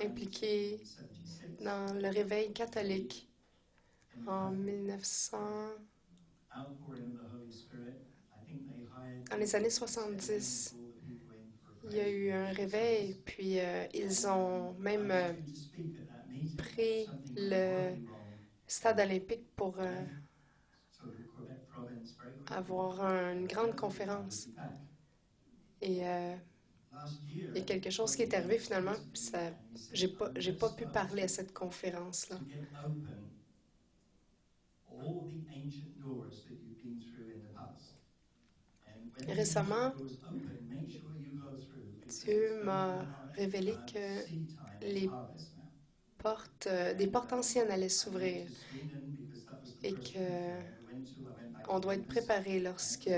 impliqué dans le réveil catholique en 1900, dans les années 70. Il y a eu un réveil, puis ils ont même pris le stade olympique pour avoir une grande conférence. Et il y a quelque chose qui est arrivé finalement, puis ça, j'ai pas pu parler à cette conférence-là. Récemment, Dieu m'a révélé que les des portes anciennes allaient s'ouvrir et que on doit être préparé lorsque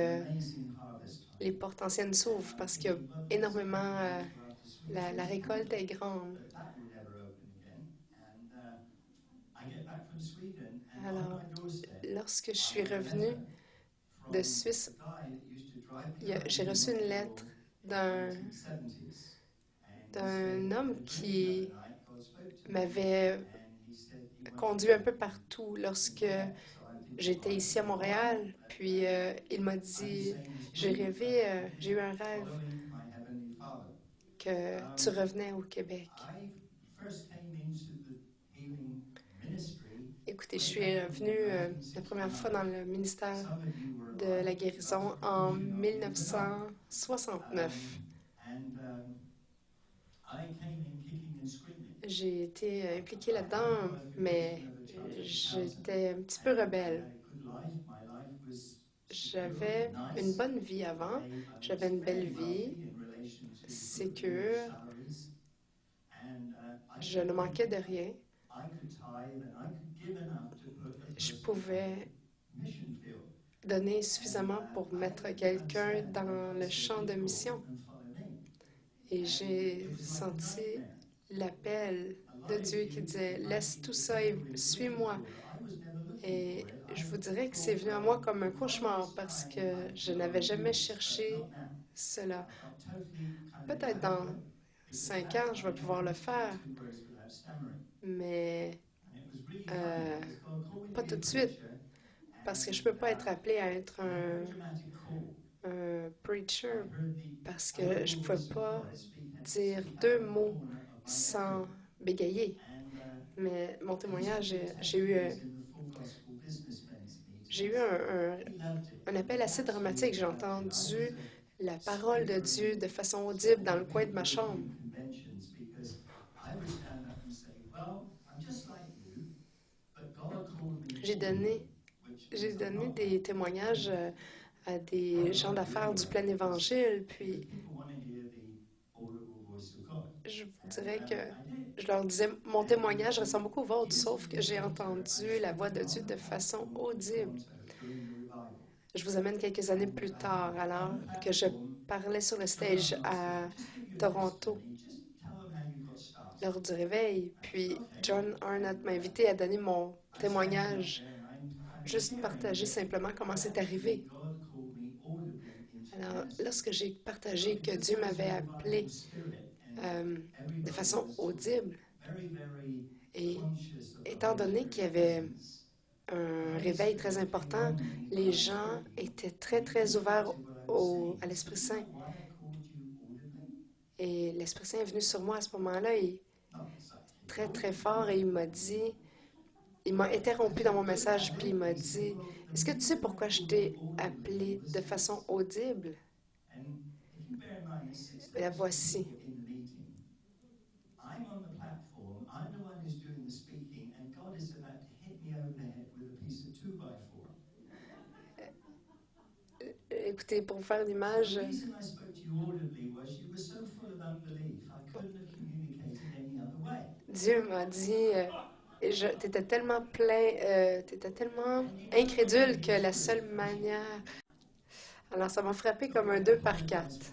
les portes anciennes s'ouvrent parce qu'il y a énormément, la récolte est grande. Alors, lorsque je suis revenue de Suisse, j'ai reçu une lettre d'un d'un homme qui m'avait conduit un peu partout lorsque j'étais ici à Montréal. Puis il m'a dit, j'ai rêvé, j'ai eu un rêve que tu revenais au Québec. Écoutez, je suis revenue la première fois dans le ministère de la guérison en 1969. J'ai été impliquée là-dedans, mais j'étais un petit peu rebelle. J'avais une bonne vie avant, j'avais une belle vie, sécure, je ne manquais de rien. Je pouvais donner suffisamment pour mettre quelqu'un dans le champ de mission. Et j'ai senti l'appel de Dieu qui disait, laisse tout ça et suis-moi. Et je vous dirais que c'est venu à moi comme un cauchemar parce que je n'avais jamais cherché cela. Peut-être dans 5 ans, je vais pouvoir le faire, mais euh, pas tout de suite parce que je ne peux pas être appelée à être un preacher parce que je ne pouvais pas dire 2 mots sans bégayer. Mais mon témoignage, j'ai eu un appel assez dramatique. J'ai entendu la parole de Dieu de façon audible dans le coin de ma chambre. J'ai donné, j'ai donné des témoignages à des gens d'affaires du plein évangile, puis je vous dirais que je leur disais, mon témoignage ressemble beaucoup au vôtre, sauf que j'ai entendu la voix de Dieu de façon audible. Je vous amène quelques années plus tard, alors que je parlais sur le stage à Toronto lors du réveil. Puis John Arnott m'a invité à donner mon témoignage, juste partager simplement comment c'est arrivé. Alors, lorsque j'ai partagé que Dieu m'avait appelé euh, de façon audible, et étant donné qu'il y avait un réveil très important, les gens étaient très, très ouverts à l'Esprit Saint. Et l'Esprit Saint est venu sur moi à ce moment-là, et très, très fort, et il m'a dit, il m'a interrompu dans mon message, puis il m'a dit, est-ce que tu sais pourquoi je t'ai appelé de façon audible? La voici. Écoutez, pour faire l'image, Dieu m'a dit, tu étais tellement plein, tu étais tellement incrédule que la seule manière... Alors, ça m'a frappé comme un 2 par 4.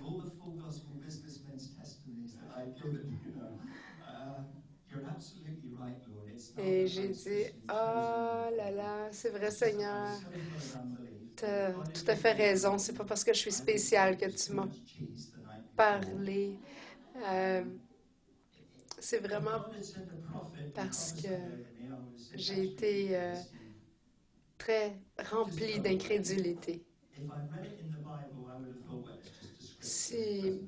Et j'ai dit, ah là là, c'est vrai Seigneur, tu as tout à fait raison. C'est pas parce que je suis spéciale que tu m'as parlé. Euh, c'est vraiment parce que j'ai été très remplie d'incrédulité. Si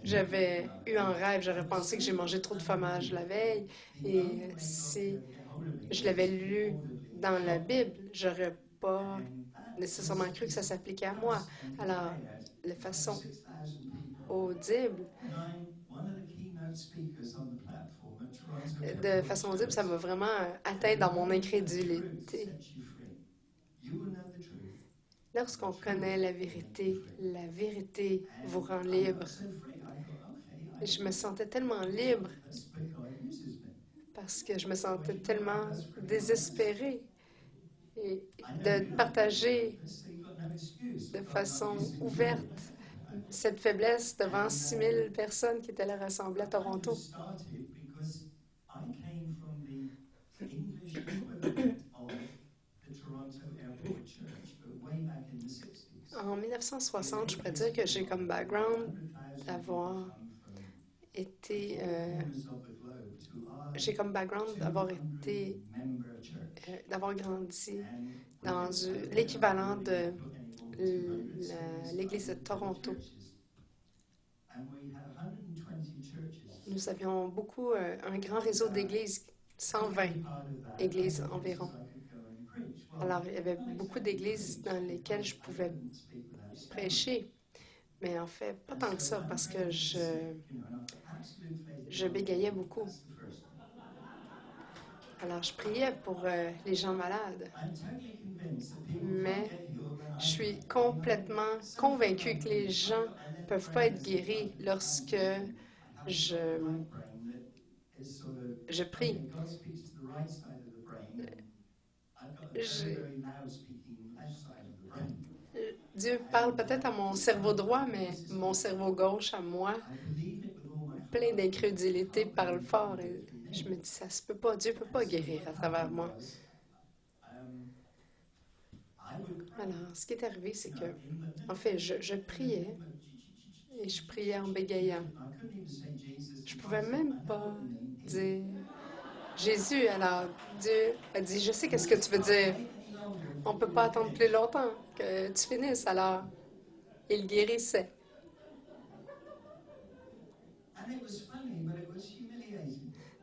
j'avais eu un rêve, j'aurais pensé que j'ai mangé trop de fromage la veille. Et si je l'avais lu dans la Bible, j'aurais pas nécessairement cru que ça s'appliquait à moi. Alors, de façon audible, ça m'a vraiment atteint dans mon incrédulité. Lorsqu'on connaît la vérité vous rend libre. Et je me sentais tellement libre parce que je me sentais tellement désespérée et de partager de façon ouverte cette faiblesse devant 6000 personnes qui étaient là rassemblées à Toronto. En 1960, je pourrais dire que j'ai comme background d'avoir été, j'ai comme background d'avoir grandi dans l'équivalent de l'Église de Toronto. Nous avions un grand réseau d'églises, 120 églises environ. Alors, il y avait beaucoup d'églises dans lesquelles je pouvais prêcher, mais en fait, pas tant que ça, parce que je bégayais beaucoup. Alors, je priais pour les gens malades, mais je suis complètement convaincue que les gens ne peuvent pas être guéris lorsque je, je prie. Je- Dieu parle peut-être à mon cerveau droit, mais mon cerveau gauche, à moi, plein d'incrédulité, parle fort. Et je me dis, ça se peut pas, Dieu peut pas guérir à travers moi. Alors, ce qui est arrivé, c'est que, en fait, je priais et je priais en bégayant. Je pouvais même pas dire Jésus. Alors, Dieu a dit, je sais qu'est-ce que tu veux dire. On peut pas attendre plus longtemps que tu finisses. Alors, il guérissait.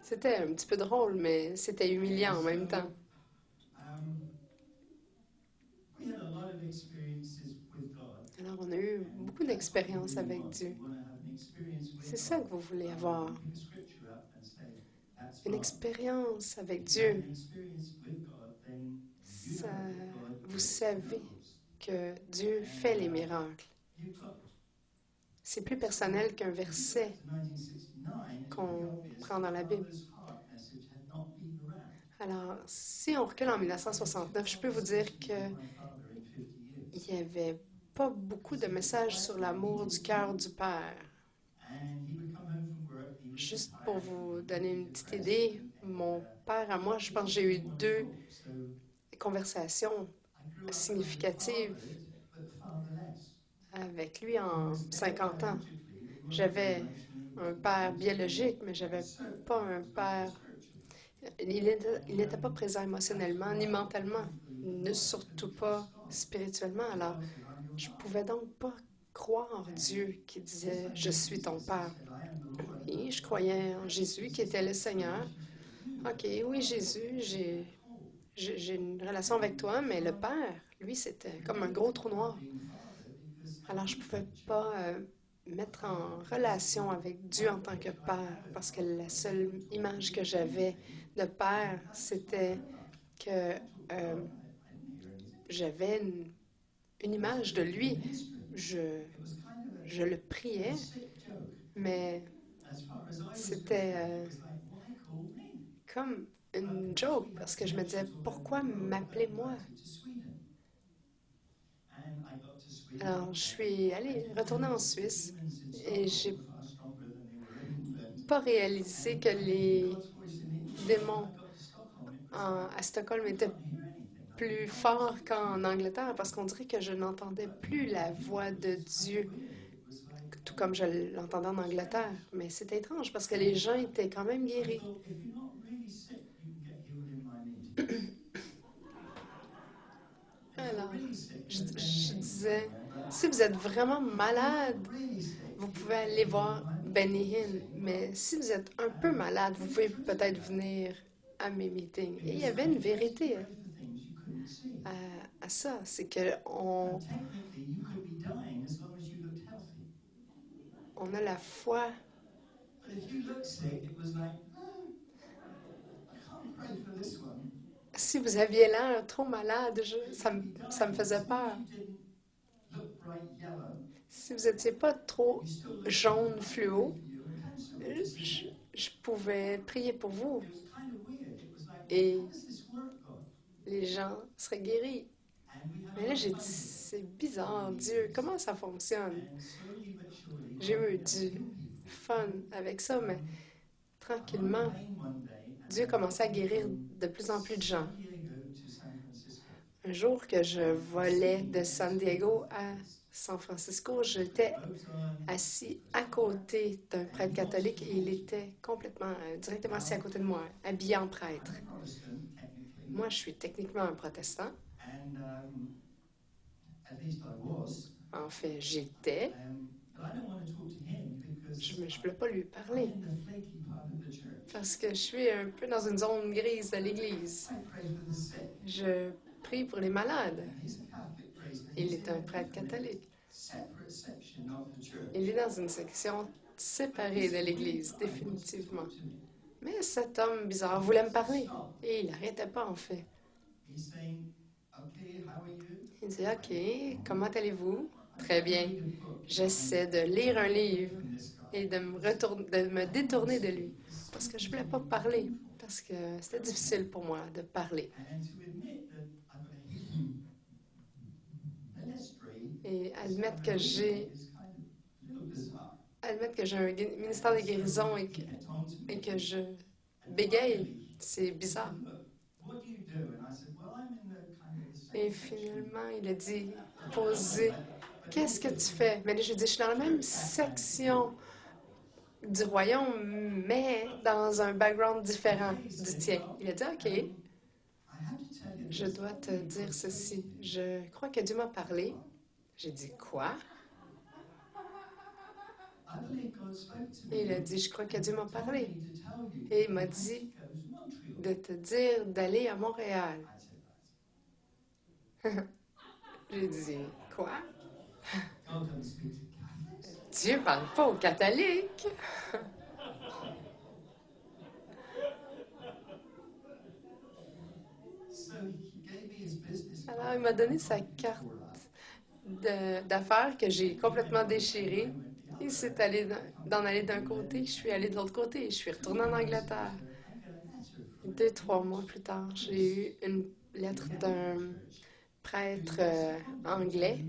C'était un petit peu drôle, mais c'était humiliant en même temps. Alors, on a eu beaucoup d'expériences avec Dieu. C'est ça que vous voulez avoir. Une expérience avec Dieu. Ça, vous savez que Dieu fait les miracles. C'est plus personnel qu'un verset qu'on prend dans la Bible. Alors, si on recule en 1969, je peux vous dire qu'il n'y avait pas beaucoup de messages sur l'amour du cœur du Père. Juste pour vous donner une petite idée, mon père à moi, je pense que j'ai eu 2 conversations significatives avec lui en 50 ans. J'avais un père biologique, mais j'avais pas un père. Il n'était pas présent émotionnellement ni mentalement, surtout pas spirituellement. Alors, je pouvais donc pas croire Dieu qui disait je suis ton père. Et je croyais en Jésus qui était le Seigneur. OK, oui, Jésus, j'ai une relation avec toi, mais le Père, lui, c'était comme un gros trou noir. Alors, je ne pouvais pas mettre en relation avec Dieu en tant que Père, parce que la seule image que j'avais de Père, c'était que j'avais une image de lui. Je, je le priais, mais c'était comme une joke, parce que je me disais, pourquoi m'appeler moi? Alors, je suis retournée en Suisse et j'ai pas réalisé que les démons à Stockholm étaient plus forts qu'en Angleterre parce qu'on dirait que je n'entendais plus la voix de Dieu tout comme je l'entendais en Angleterre. Mais c'était étrange parce que les gens étaient quand même guéris. Alors, je disais, si vous êtes vraiment malade, vous pouvez aller voir Benny Hinn. Mais si vous êtes un peu malade, vous pouvez peut-être venir à mes meetings. Et il y avait une vérité à, à ça, c'est que on a la foi. Si vous aviez l'air trop malade, ça me faisait peur. Si vous n'étiez pas trop jaune fluo, je pouvais prier pour vous et les gens seraient guéris. Mais là, j'ai dit, c'est bizarre, Dieu, comment ça fonctionne? J'ai eu du fun avec ça, mais tranquillement, Dieu commençait à guérir de plus en plus de gens. Un jour que je volais de San Diego à San Francisco, j'étais assis à côté d'un prêtre catholique et il était complètement, directement assis à côté de moi, habillé en prêtre. Moi, je suis techniquement un protestant. En fait, j'étais. Je ne voulais pas lui parler parce que je suis un peu dans une zone grise de l'Église. Je prie pour les malades. Il est un prêtre catholique. Il est dans une section séparée de l'Église, définitivement. Mais cet homme bizarre voulait me parler. Et il n'arrêtait pas, en fait. Il dit, OK, comment allez-vous? Très bien. J'essaie de lire un livre et de me détourner de lui. Parce que je ne voulais pas parler. Parce que c'était difficile pour moi de parler. Et admettre que j'ai un ministère de guérison et que je bégaye, c'est bizarre. Et finalement, il a dit, posez, qu'est-ce que tu fais? Mais là, je lui ai dit, je suis dans la même section du royaume, mais dans un background différent du tien. Il a dit, OK, je dois te dire ceci. Je crois que Dieu m'a parlé. J'ai dit, quoi? Et il a dit, je crois que Dieu m'a parlé. Et il m'a dit de te dire d'aller à Montréal. J'ai dit, quoi? Dieu parle pas aux catholiques. Alors, il m'a donné sa carte d'affaires que j'ai complètement déchirée. Il s'est allé d'en aller d'un côté, je suis allée de l'autre côté, je suis retournée en Angleterre. 2, 3 mois plus tard, j'ai eu une lettre d'un prêtre anglais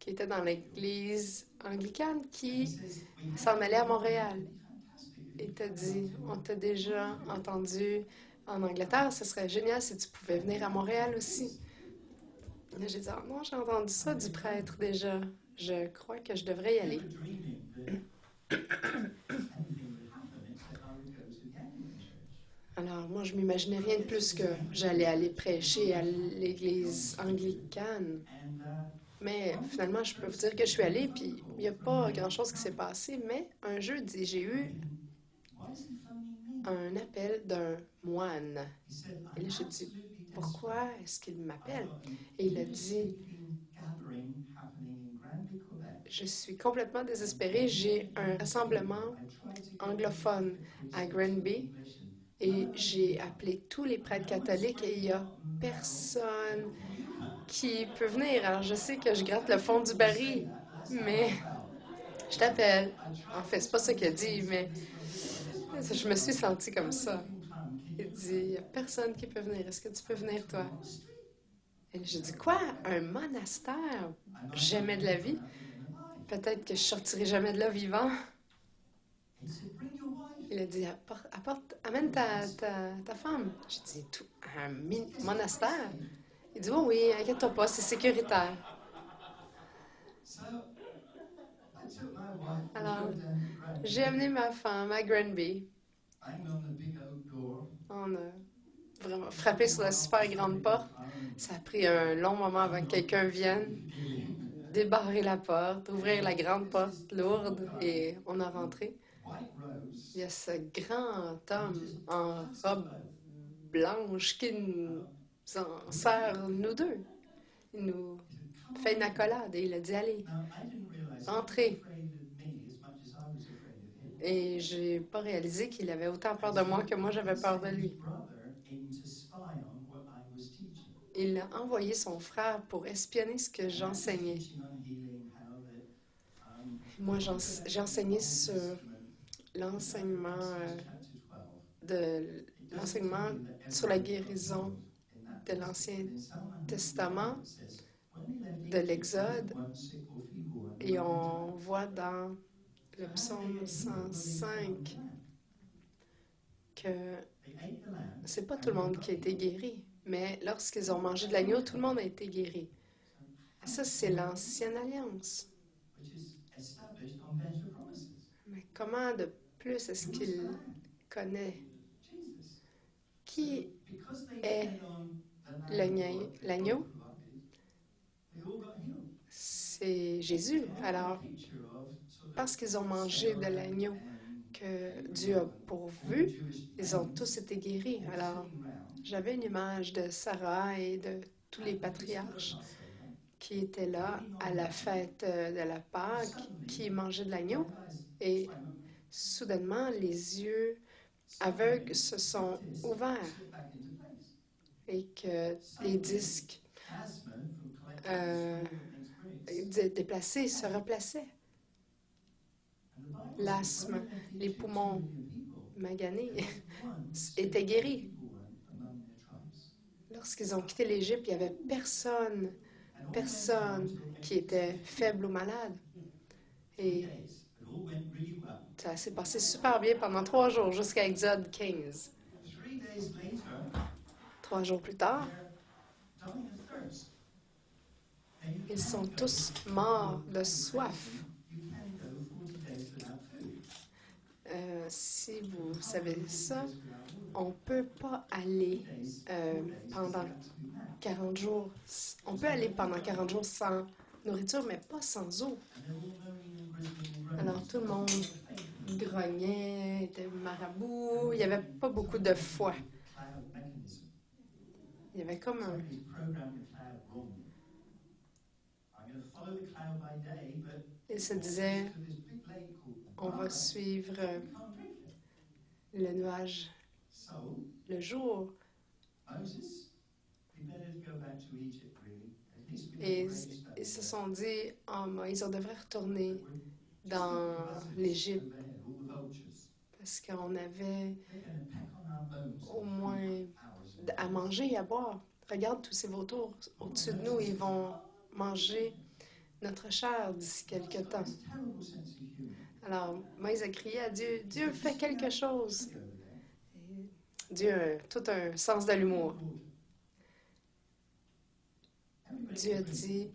qui était dans l'église anglicane qui s'en allait à Montréal. Il t'a dit, on t'a déjà entendu en Angleterre, ce serait génial si tu pouvais venir à Montréal aussi. Là, j'ai dit, ah non, j'ai entendu ça du prêtre déjà. Je crois que je devrais y aller. Alors, moi, je m'imaginais rien de plus que j'allais aller prêcher à l'église anglicane. Mais finalement, je peux vous dire que je suis allée, puis il n'y a pas grand-chose qui s'est passé. Mais un jeudi, j'ai eu un appel d'un moine. Et là, j'ai dit, pourquoi est-ce qu'il m'appelle? Et il a dit, je suis complètement désespérée. J'ai un rassemblement anglophone à Granby et j'ai appelé tous les prêtres catholiques et il n'y a personne qui peut venir. Alors, je sais que je gratte le fond du baril, mais je t'appelle. En fait, c'est pas ça qu'il a dit, mais je me suis sentie comme ça. Il dit, il n'y a personne qui peut venir. Est-ce que tu peux venir, toi? Et j'ai dit, quoi? Un monastère? Jamais de la vie? Peut-être que je sortirai jamais de là vivant. Il a dit, amène ta femme. J'ai dit, un monastère? Il dit, oh oui, inquiète-toi pas, c'est sécuritaire. Alors, j'ai amené ma femme à Granby. On a vraiment frappé sur la super grande porte. Ça a pris un long moment avant que quelqu'un vienne débarrer la porte, ouvrir la grande porte lourde et on a rentré. Il y a ce grand homme en robe blanche qui nous en sert, nous deux. Il nous fait une accolade et il a dit allez, entrez. Et j'ai pas réalisé qu'il avait autant peur de moi que moi j'avais peur de lui. Il a envoyé son frère pour espionner ce que j'enseignais. Moi, j'ai enseigné sur l'enseignement de l'enseignement sur la guérison de l'Ancien Testament, de l'Exode, et on voit dans le psaume 105 que c'est pas tout le monde qui a été guéri, mais lorsqu'ils ont mangé de l'agneau, tout le monde a été guéri. Ça, c'est l'ancienne alliance. Mais comment de plus est-ce qu'il connaît qui est l'agneau? C'est Jésus. Alors, parce qu'ils ont mangé de l'agneau que Dieu a pourvu, ils ont tous été guéris. Alors, j'avais une image de Sarah et de tous les patriarches qui étaient là à la fête de la Pâque, qui mangeaient de l'agneau. Et soudainement, les yeux aveugles se sont ouverts et que les disques déplacés se replaçaient. L'asthme, les poumons maganés étaient guéris. Lorsqu'ils ont quitté l'Égypte, il n'y avait personne qui était faible ou malade. Et ça s'est passé super bien pendant 3 jours, jusqu'à Exode 15. 3 jours plus tard, ils sont tous morts de soif. Si vous savez ça, on ne peut pas aller pendant 40 jours. On peut aller pendant 40 jours sans nourriture, mais pas sans eau. Alors tout le monde grognait, était marabout. Il n'y avait pas beaucoup de foi. Il y avait comme un... Il se disait, on va suivre le nuage le jour. Et ils se sont dit, oh Moïse, on devrait retourner dans l'Égypte parce qu'on avait au moins à manger et à boire. Regarde tous ces vautours au-dessus de nous, ils vont manger notre chair d'ici quelque temps. Alors, Moïse a crié à Dieu, Dieu, fais quelque chose. Et Dieu a tout un sens de l'humour. Dieu a dit,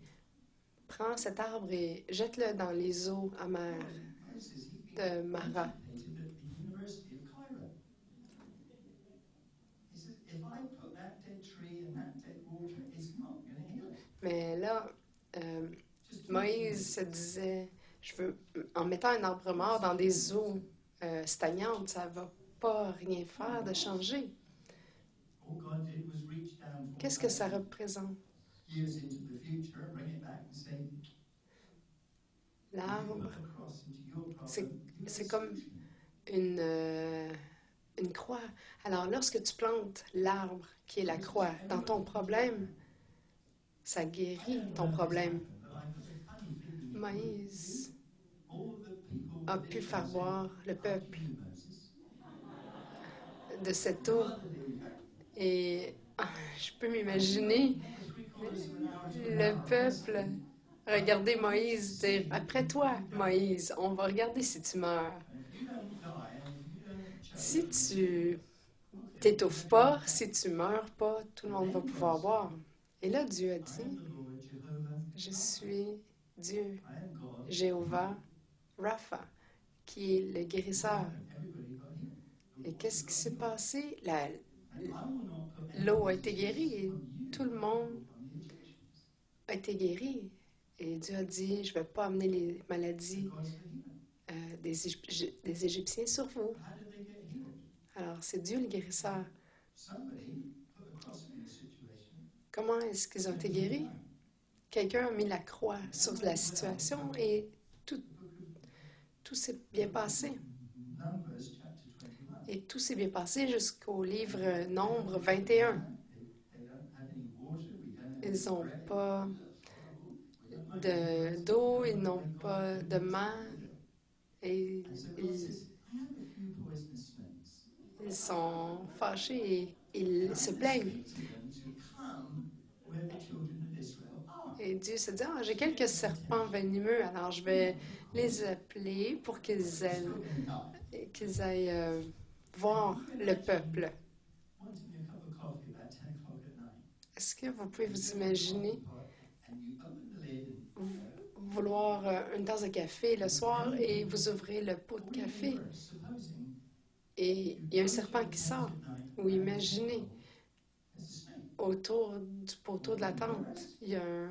prends cet arbre et jette-le dans les eaux amères de Mara. Mais là, Moïse se disait, en mettant un arbre mort dans des eaux stagnantes, ça ne va pas rien faire de changer. Qu'est-ce que ça représente? L'arbre, c'est comme une croix. Alors, lorsque tu plantes l'arbre qui est la croix dans ton problème, ça guérit ton problème. Moïse a pu faire boire le peuple de cette eau. Et je peux m'imaginer le peuple regarder Moïse dire « Après toi, Moïse, on va regarder si tu meurs. Si tu t'étouffes pas, si tu meurs pas, tout le monde va pouvoir boire. » Et là, Dieu a dit « Je suis Dieu, Jéhovah, Rapha, qui est le guérisseur. Et qu'est-ce qui s'est passé? L'eau a été guérie et tout le monde a été guéri. Et Dieu a dit, je ne vais pas amener les maladies des Égyptiens sur vous. Alors, c'est Dieu le guérisseur. Comment est-ce qu'ils ont été guéris? Quelqu'un a mis la croix sur la situation et tout s'est bien passé. Et tout s'est bien passé jusqu'au livre Nombre 21. Ils n'ont pas d'eau, ils n'ont pas de manne. Et ils sont fâchés et ils se plaignent. Et Dieu se dit, ah, j'ai quelques serpents venimeux, alors je vais les appeler pour qu'ils aillent voir le peuple. Est-ce que vous pouvez vous imaginer vouloir une tasse de café le soir et vous ouvrez le pot de café et il y a un serpent qui sort? Ou imaginez, autour du poteau de la tente, il y a un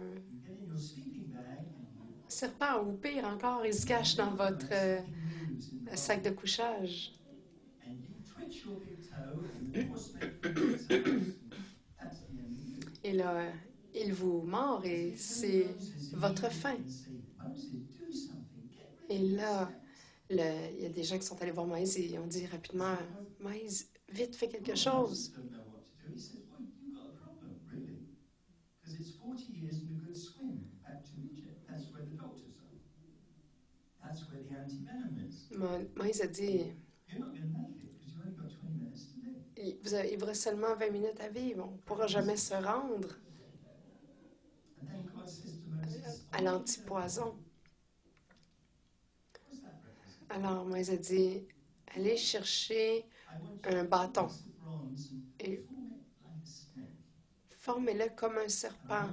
serpent ou pire encore, il se cache dans votre sac de couchage. Et là, il vous mord et c'est votre fin. Et là, il y a des gens qui sont allés voir Moïse et ont dit rapidement, Moïse, vite, fais quelque chose. Moïse a dit, il vous reste seulement 20 minutes à vivre, on ne pourra jamais se rendre à l'antipoison. Alors Moïse a dit, allez chercher un bâton et formez-le comme un serpent.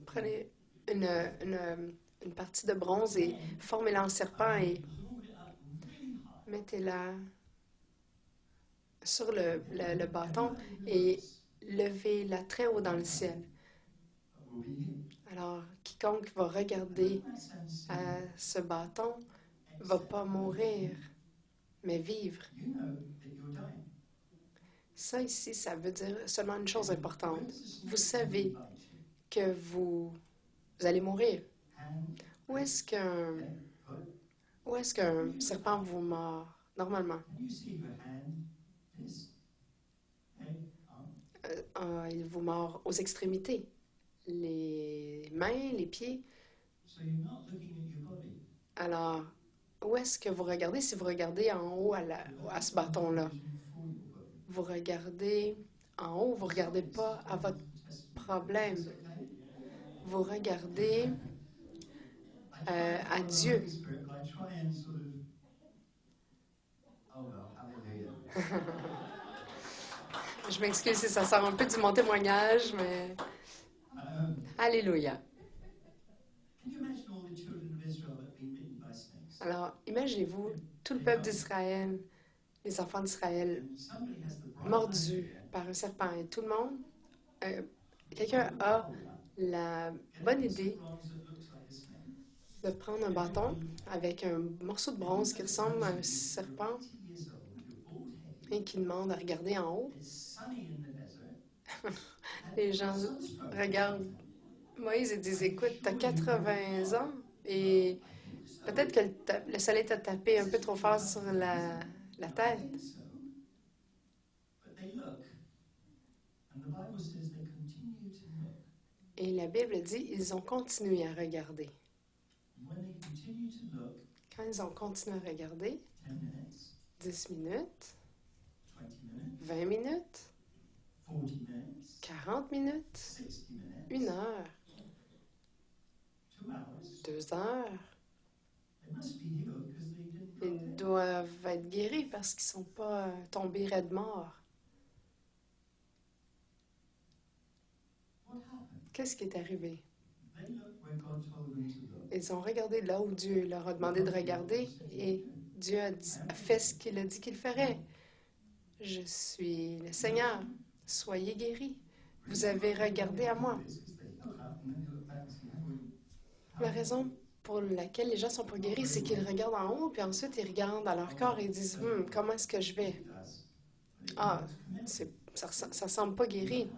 Prenez une partie de bronze et formez-la en serpent et mettez-la sur le bâton et levez-la très haut dans le ciel. Alors, quiconque va regarder à ce bâton ne va pas mourir, mais vivre. Ça ici, ça veut dire seulement une chose importante. Vous savez que vous allez mourir. Où est-ce qu'un serpent vous mord normalement? Il vous mord aux extrémités, les mains, les pieds. Alors, où est-ce que vous regardez? Si vous regardez en haut à ce bâton-là, vous regardez en haut, vous ne regardez pas à votre problème. Vous regardez à Dieu. Je m'excuse si ça sort un peu de mon témoignage, mais alléluia. Alors, imaginez-vous tout le peuple d'Israël, les enfants d'Israël, mordus par un serpent. Et tout le monde, quelqu'un a la bonne idée de prendre un bâton avec un morceau de bronze qui ressemble à un serpent et qui demande à regarder en haut. Les gens regardent Moïse et disent, écoute, t'as 80 ans et peut-être que le soleil t'a tapé un peu trop fort sur la tête. Et la Bible dit, ils ont continué à regarder. Quand ils ont continué à regarder, 10 minutes, 20 minutes, 40 minutes, 1 heure, 2 heures, ils doivent être guéris parce qu'ils ne sont pas tombés raides morts. Qu'est-ce qui est arrivé? Ils ont regardé là où Dieu leur a demandé de regarder et Dieu a fait ce qu'il a dit qu'il ferait. Je suis le Seigneur. Soyez guéris. Vous avez regardé à moi. La raison pour laquelle les gens sont pas guéris, c'est qu'ils regardent en haut, puis ensuite ils regardent à leur corps et ils disent comment est-ce que je vais? Ah, ça semble pas guéri.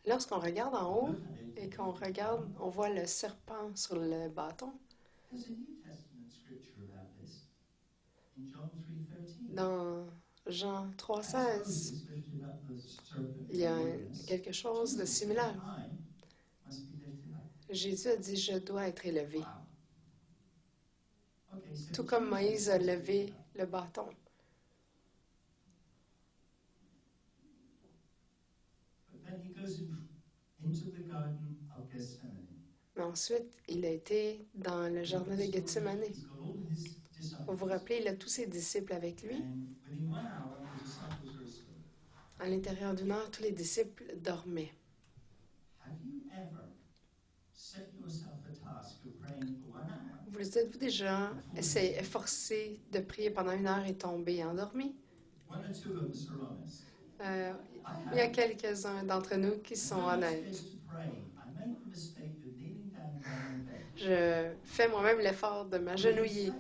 Lorsqu'on regarde en haut et qu'on regarde, on voit le serpent sur le bâton. Dans Jean 3,16, il y a quelque chose de similaire. Jésus a dit, je dois être élevé. Tout comme Moïse a levé le bâton. Mais ensuite, il a été dans le jardin de Gethsemane. Vous vous rappelez, il a tous ses disciples avec lui. À l'intérieur d'une heure, tous les disciples dormaient. Vous êtes-vous déjà efforcé de prier pendant une heure et tombé endormi? Il y a quelques-uns d'entre nous qui sont honnêtes. Je fais moi-même l'effort de m'agenouiller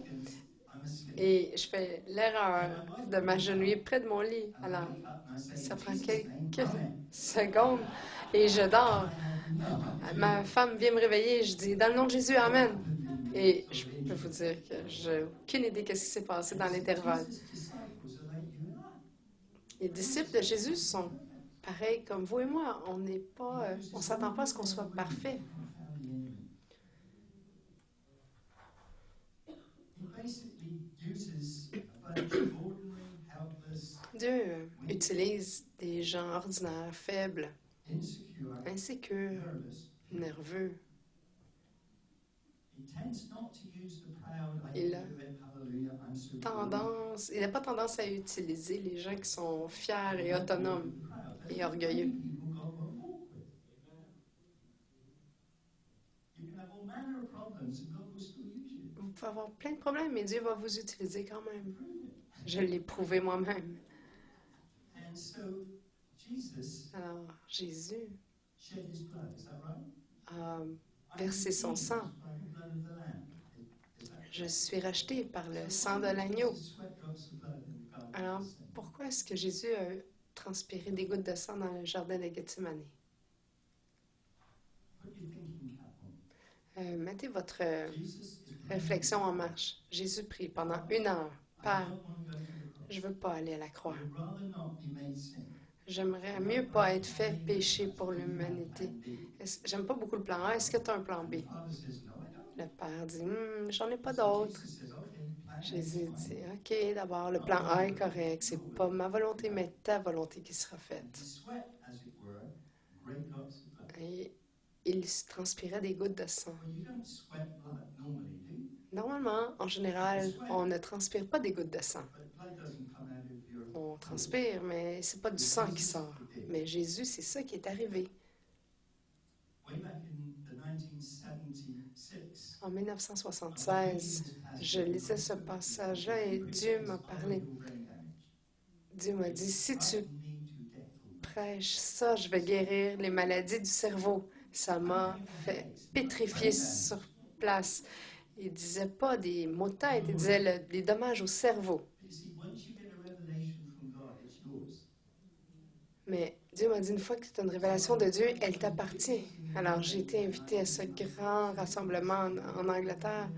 et je fais l'erreur de m'agenouiller près de mon lit. Alors, ça prend quelques secondes et je dors. Ma femme vient me réveiller et je dis, dans le nom de Jésus, Amen. Et je peux vous dire que j'ai aucune idée de ce qui s'est passé dans l'intervalle. Les disciples de Jésus sont pareils comme vous et moi. On s'attend pas à ce qu'on soit parfait. Dieu utilise des gens ordinaires, faibles, insécures, nerveux. Il n'a pas tendance à utiliser les gens qui sont fiers et autonomes et orgueilleux. Vous pouvez avoir plein de problèmes, mais Dieu va vous utiliser quand même. Je l'ai prouvé moi-même. Alors, Jésus a versé son sang. Je suis racheté par le sang de l'agneau. Alors, pourquoi est-ce que Jésus a transpiré des gouttes de sang dans le jardin de Gethsemane? Mettez votre réflexion en marche. Jésus prie pendant une heure. Père, je ne veux pas aller à la croix. J'aimerais mieux pas être fait péché pour l'humanité. J'aime pas beaucoup le plan A. Est-ce que tu as un plan B? Le père dit, j'en ai pas d'autre. Jésus dit, OK, d'abord, le plan A est correct. C'est pas ma volonté, mais ta volonté qui sera faite. Et il transpirait des gouttes de sang. Normalement, en général, on ne transpire pas des gouttes de sang. On transpire, mais c'est pas du sang qui sort. Mais Jésus, c'est ça qui est arrivé. En 1976, je lisais ce passage-là et Dieu m'a parlé. Dieu m'a dit, si tu prêches ça, je vais guérir les maladies du cerveau. Ça m'a fait pétrifier sur place. Il disait pas des maux de tête, il disait des dommages au cerveau. Mais Dieu m'a dit, une fois que tu as une révélation de Dieu, elle t'appartient. Alors, j'ai été invitée à ce grand rassemblement en Angleterre.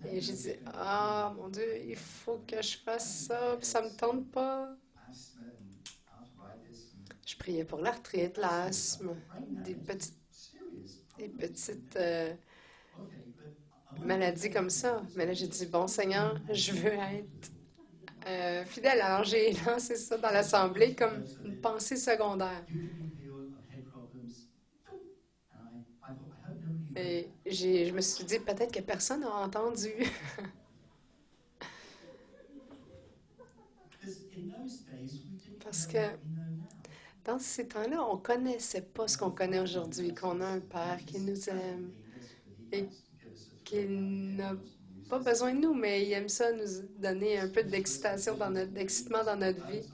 Et j'ai dit, ah, mon Dieu, il faut que je fasse ça, puis ça me tente pas. Je priais pour l'arthrite, l'asthme, des petites maladies comme ça. Mais là, j'ai dit, bon Seigneur, je veux être fidèle. Alors, j'ai lancé ça dans l'Assemblée comme une pensée secondaire. Et je me suis dit, peut-être que personne n'a entendu. Parce que Dans ces temps-là, on ne connaissait pas ce qu'on connaît aujourd'hui, qu'on a un Père qui nous aime et qu'il n'a pas besoin de nous, mais il aime ça nous donner un peu d'excitation d'excitement dans notre vie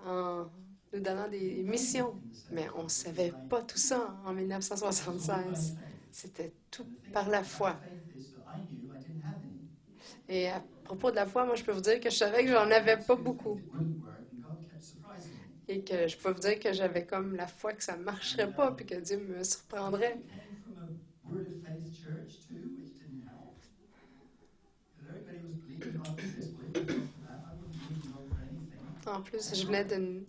en nous donnant des missions. Mais on ne savait pas tout ça en 1976. C'était tout par la foi. Et à propos de la foi, moi, je peux vous dire que je savais que j'en avais pas beaucoup. Et que je peux vous dire que j'avais comme la foi que ça ne marcherait pas, puis que Dieu me surprendrait. En plus, je venais d'une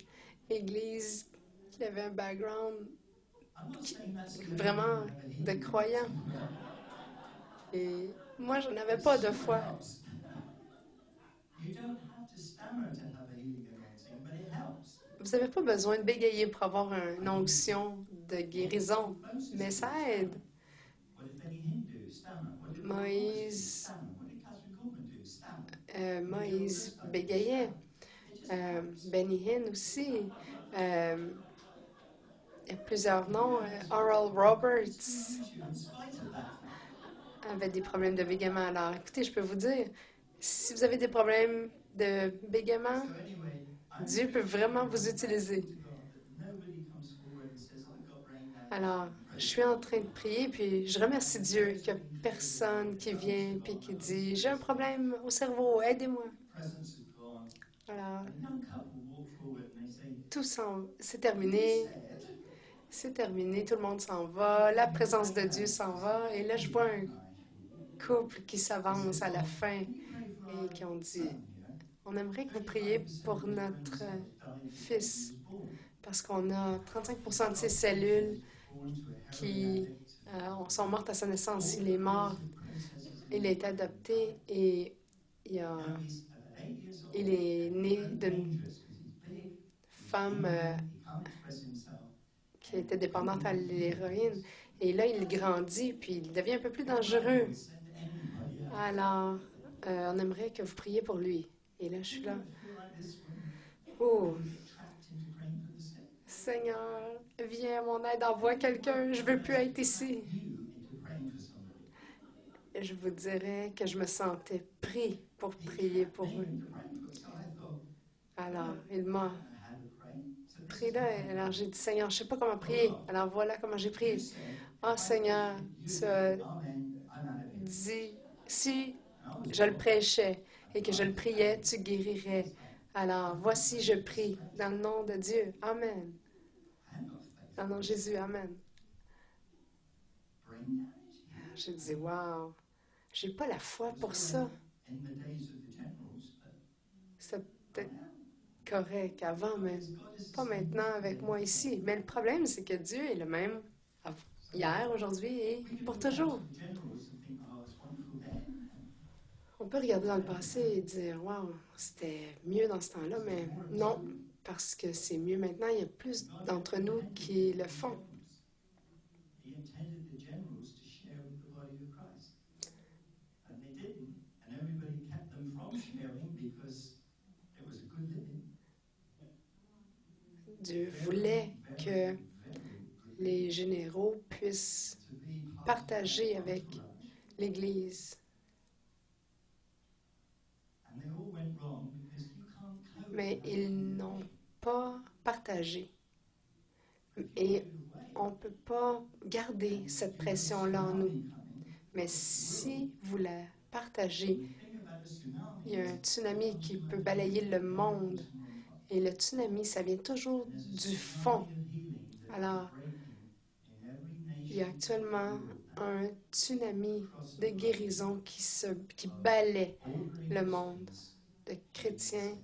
église qui avait un background qui- vraiment de croyants. Et moi, je n'avais pas de foi. Vous n'avez pas besoin de bégayer pour avoir une onction de guérison, mais ça aide. Moïse, Moïse bégayait. Benny Hinn aussi. Euh, il y a plusieurs noms. Oral Roberts avait des problèmes de bégaiement. Alors, écoutez, je peux vous dire, si vous avez des problèmes de bégaiement, Dieu peut vraiment vous utiliser. Alors, je suis en train de prier, puis je remercie Dieu qu'il n'y a personne qui vient puis qui dit, j'ai un problème au cerveau, aidez-moi. Alors, c'est terminé. C'est terminé, tout le monde s'en va, la présence de Dieu s'en va, et là je vois un couple qui s'avance à la fin et qui ont dit, on aimerait que vous priez pour notre fils, parce qu'on a 35% de ses cellules qui sont mortes à sa naissance. Il est mort, il a été adopté et il, a, il est né d'une femme qui était dépendante à l'héroïne. Et là, il grandit, puis il devient un peu plus dangereux. Alors, on aimerait que vous priez pour lui. Et là, je suis là. Oh, Seigneur, viens à mon aide, envoie quelqu'un, je veux plus être ici. Et je vous dirais que je me sentais pris pour prier pour eux. Alors, il m'a pris là, alors j'ai dit, Seigneur, je ne sais pas comment prier. Alors voilà comment j'ai prié. Oh Seigneur, tu as dit, si je le prêchais et que je le priais, tu guérirais. Alors, voici, je prie dans le nom de Dieu. Amen. Dans le nom de Jésus, Amen. J'ai dit, wow, j'ai pas la foi pour ça. C'est peut-être correct avant, mais pas maintenant avec moi ici. Mais le problème, c'est que Dieu est le même hier, aujourd'hui et pour toujours. On peut regarder dans le passé et dire, wow, c'était mieux dans ce temps-là, mais non, parce que c'est mieux maintenant. Il y a plus d'entre nous qui le font. Dieu voulait que les généraux puissent partager avec l'Église. Mais ils n'ont pas partagé. Et on ne peut pas garder cette pression-là en nous. Mais si vous la partagez, il y a un tsunami qui peut balayer le monde. Et le tsunami, ça vient toujours du fond. Alors, il y a actuellement un tsunami de guérison qui balaie le monde, de chrétiens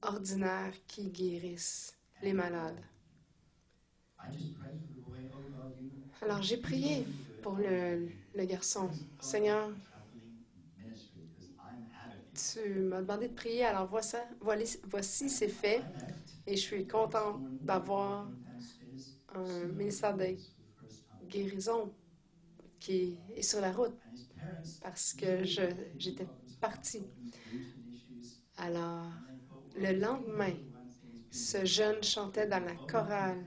ordinaires qui guérissent les malades. Alors, j'ai prié pour le garçon. Seigneur, tu m'as demandé de prier, alors voici c'est fait. Et je suis contente d'avoir un ministère de guérison qui est sur la route parce que j'étais partie. Alors, le lendemain, Ce jeune chantait dans la chorale.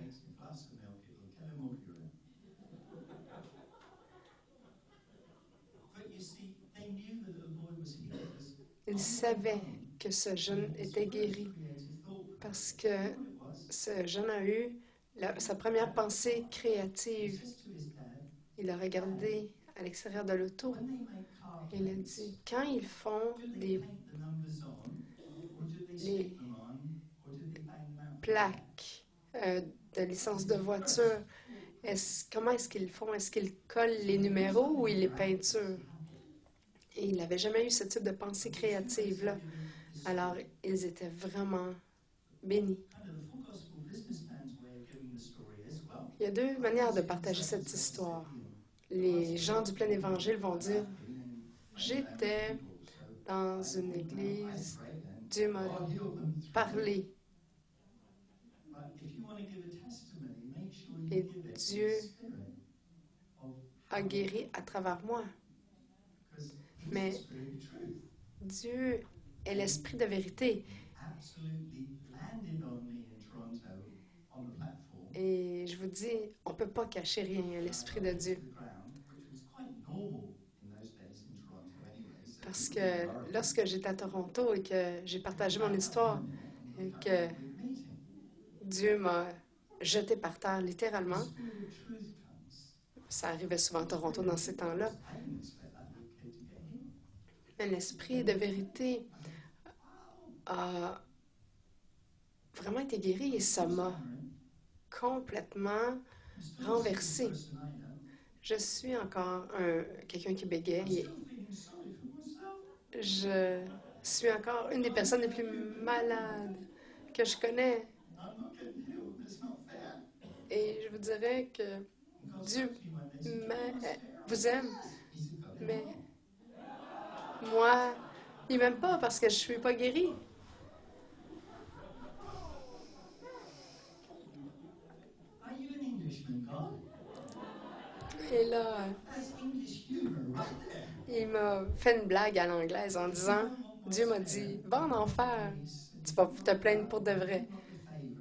Il savait que ce jeune était guéri parce que ce jeune a eu sa première pensée créative. Il a regardé à l'extérieur de l'auto et il a dit, quand ils font les plaques de licence de voiture, comment est-ce qu'ils font? Est-ce qu'ils collent les numéros ou ils les peinturent? Et il n'avait jamais eu ce type de pensée créative-là. Alors, ils étaient vraiment bénis. Il y a deux manières de partager cette histoire. Les gens du plein évangile vont dire, j'étais dans une église, Dieu m'a parlé et Dieu a guéri à travers moi. Mais Dieu est l'esprit de vérité. Et je vous dis, on ne peut pas cacher rien à l'esprit de Dieu. Parce que lorsque j'étais à Toronto et que j'ai partagé mon histoire et que Dieu m'a jeté par terre littéralement, ça arrivait souvent à Toronto dans ces temps-là, mais l'esprit de vérité a vraiment été guéri et ça m'a complètement renversé. Je suis encore quelqu'un qui bégaye. Je suis encore une des personnes les plus malades que je connais. Et je vous dirais que Dieu vous aime, mais moi, il m'aime pas parce que je suis pas guérie. Et là, il m'a fait une blague à l'anglaise en disant, Dieu m'a dit, va en enfer, tu vas te plaindre pour de vrai.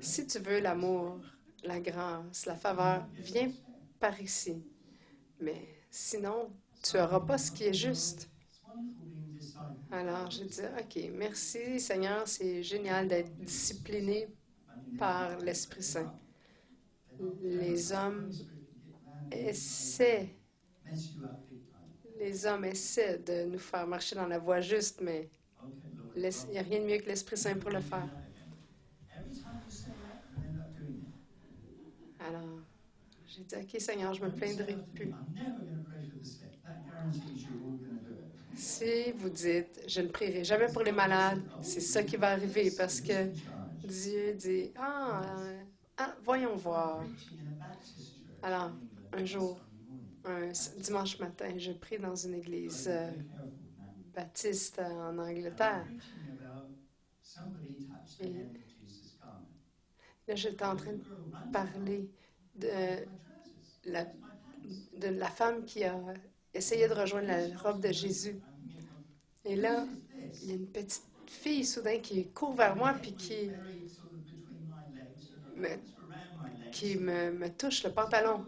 Si tu veux l'amour, la grâce, la faveur, viens par ici. Mais sinon, tu n'auras pas ce qui est juste. Alors, j'ai dit, OK, merci Seigneur, c'est génial d'être discipliné par l'Esprit Saint. Les hommes essaient, les hommes essaient de nous faire marcher dans la voie juste, mais il n'y a rien de mieux que l'Esprit Saint pour le faire. Alors, j'ai dit, OK Seigneur, je me plaindrai plus. Si vous dites, je ne prierai jamais pour les malades, c'est ça qui va arriver parce que Dieu dit, voyons voir. Alors, un jour, un dimanche matin, je prie dans une église baptiste en Angleterre. Et là, j'étais en train de parler de la, de la femme qui a essayé de rejoindre la robe de Jésus. Et là, il y a une petite fille soudain qui court vers moi puis me, me touche le pantalon.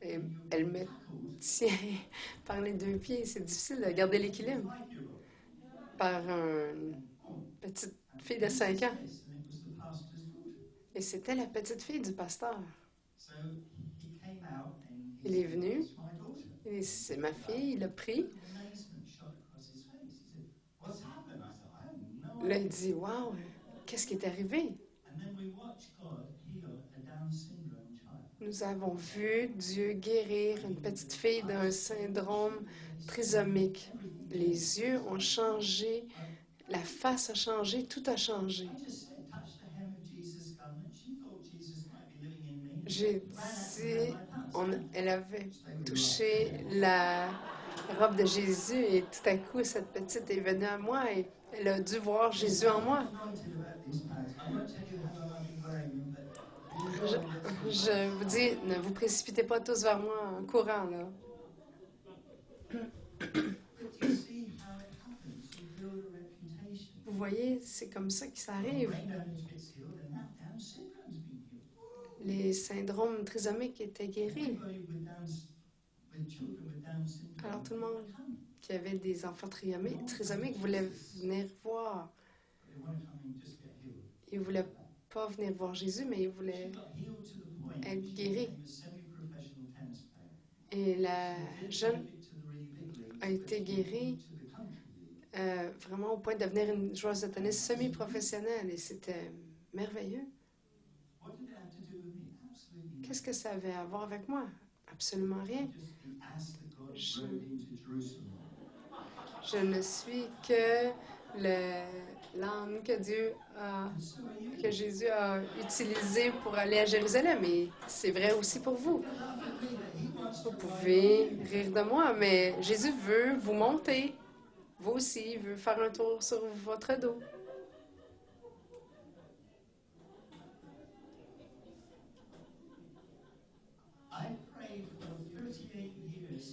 Et elle me tient par les deux pieds. C'est difficile de garder l'équilibre par une petite fille de 5 ans. Et c'était la petite fille du pasteur. Il est venu, et c'est ma fille, il a pris. Là, il dit, wow, qu'est-ce qui est arrivé? Nous avons vu Dieu guérir une petite fille d'un syndrome trisomique. Les yeux ont changé, la face a changé, tout a changé. J'ai dit, elle avait touché la robe de Jésus et tout à coup, cette petite est venue à moi et elle a dû voir Jésus en moi. Je vous dis, ne vous précipitez pas tous vers moi en courant, là. Vous voyez, c'est comme ça que ça arrive. les syndromes trisomiques étaient guéris. Alors tout le monde qui avait des enfants trisomiques voulait venir voir. Ils ne voulaient pas venir voir Jésus, mais ils voulaient être guéris. Et la jeune a été guérie vraiment au point de devenir une joueuse de tennis semi-professionnelle. Et c'était merveilleux. Qu'est-ce que ça avait à voir avec moi? Absolument rien. Je ne suis que l'âme que Jésus a utilisé pour aller à Jérusalem. Et c'est vrai aussi pour vous. Vous pouvez rire de moi, mais Jésus veut vous monter. Vous aussi, il veut faire un tour sur votre dos.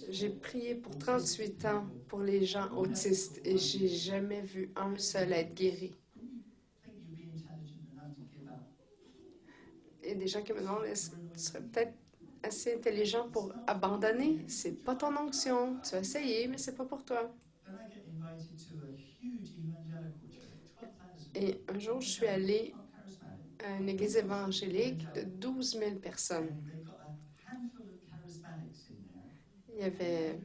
J'ai prié pour 38 ans pour les gens autistes et j'ai jamais vu un seul être guéri. Et des gens qui me demandent, est-ce que tu serais peut-être assez intelligent pour abandonner? C'est pas ton onction. Tu as essayé, mais c'est pas pour toi. Et un jour, je suis allée à une église évangélique de 12 000 personnes. Il y avait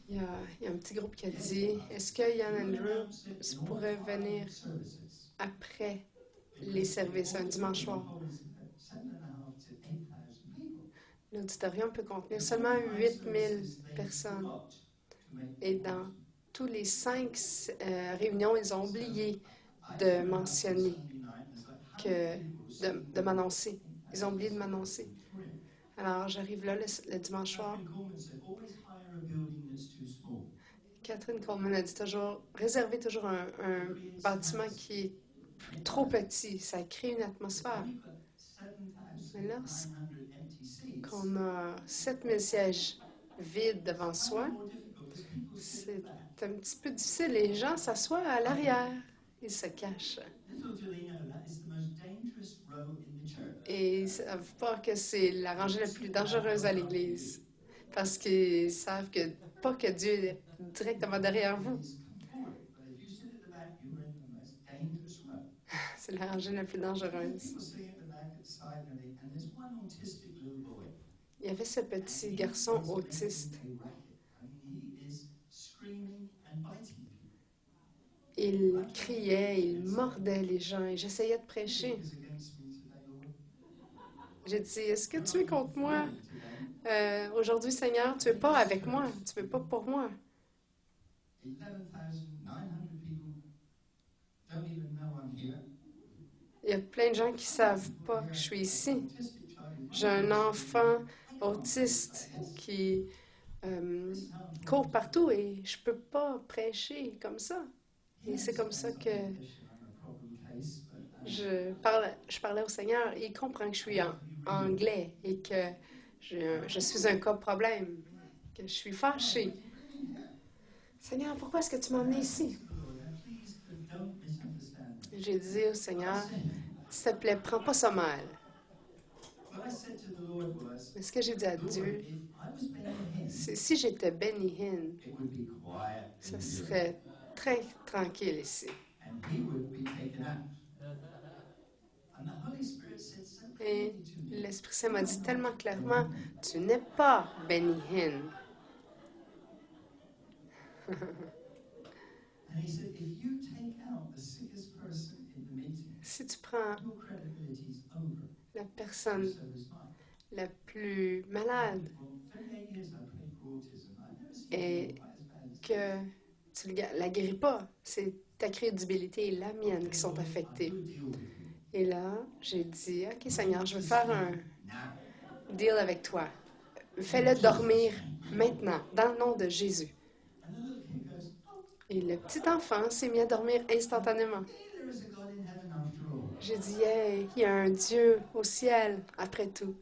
il y a un petit groupe qui a dit, est-ce que Ian Andrews pourrait venir après les services un dimanche soir? L'auditorium peut contenir seulement 8 000 personnes. Et dans tous les 5 réunions, ils ont oublié de mentionner, de m'annoncer. Ils ont oublié de m'annoncer. Alors, j'arrive là le dimanche soir. Catherine Coleman a dit toujours, réservez toujours un bâtiment qui est trop petit. Ça crée une atmosphère. Mais lorsqu'on a 7000 sièges vides devant soi, c'est un petit peu difficile. Les gens s'assoient à l'arrière. Ils se cachent. Et ils ne savent pas que c'est la rangée la plus dangereuse à l'église. Parce qu'ils savent pas que Dieu est directement derrière vous. C'est la rangée la plus dangereuse. Il y avait ce petit garçon autiste. Il criait, il mordait les gens et j'essayais de prêcher. J'ai dit, est-ce que tu es contre moi? Aujourd'hui, Seigneur, tu es pas avec moi, tu es pas pour moi. Il y a plein de gens qui savent pas que je suis ici. J'ai un enfant autiste qui court partout et je peux pas prêcher comme ça. Et c'est comme ça que je parlais au Seigneur et il comprend que je suis en anglais et que je suis un cas problème, que je suis fâchée. Seigneur, pourquoi est-ce que tu m'as emmené ici? J'ai dit au Seigneur, s'il te plaît, prends pas ça mal. Mais ce que j'ai dit à Dieu, c'est si j'étais Benny Hinn, ça serait très tranquille ici. Et l'Esprit Saint m'a dit tellement clairement, tu n'es pas Benny Hinn. Si tu prends la personne la plus malade et que tu ne la guéris pas, c'est ta crédibilité et la mienne qui sont affectées. Et là, j'ai dit, OK, Seigneur, je veux faire un deal avec toi. Fais-le dormir maintenant, dans le nom de Jésus. Et le petit enfant s'est mis à dormir instantanément. J'ai dit, hey, il y a un Dieu au ciel, après tout.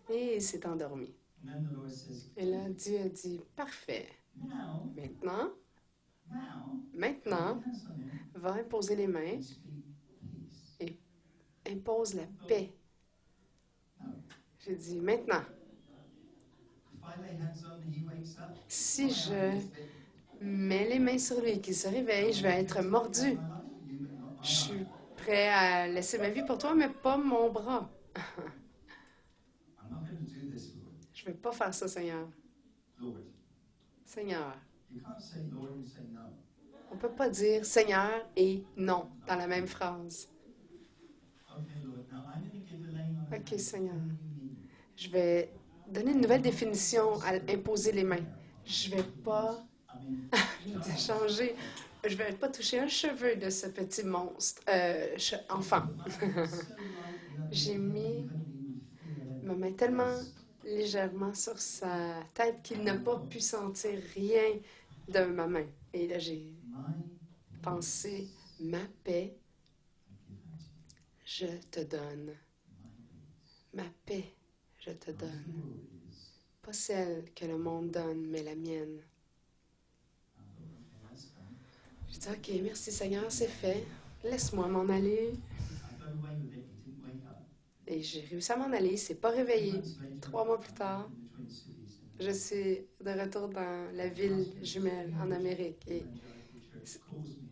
Et il s'est endormi. Et là, Dieu a dit, parfait. Maintenant, maintenant, va imposer les mains et impose la paix. J'ai dit, maintenant, si je mets les mains sur lui et qu'il se réveille, je vais être mordu. Je suis prêt à laisser ma vie pour toi, mais pas mon bras. Je ne vais pas faire ça, Seigneur. Seigneur. On ne peut pas dire Seigneur et non dans la même phrase. OK, Seigneur. Je vais donner une nouvelle définition à imposer les mains. Je ne vais pas changer. Je ne vais pas toucher un cheveu de ce petit monstre, enfant. J'ai mis ma main tellement légèrement sur sa tête qu'il n'a pas pu sentir rien de ma main. Et là, j'ai pensé, ma paix, je te donne. Ma paix, je te donne. Pas celle que le monde donne, mais la mienne. J'ai dit, OK, merci Seigneur, c'est fait. Laisse-moi m'en aller. Et j'ai réussi à m'en aller. Il ne s'est pas réveillé. 3 mois plus tard, je suis de retour dans la ville jumelle en Amérique. Et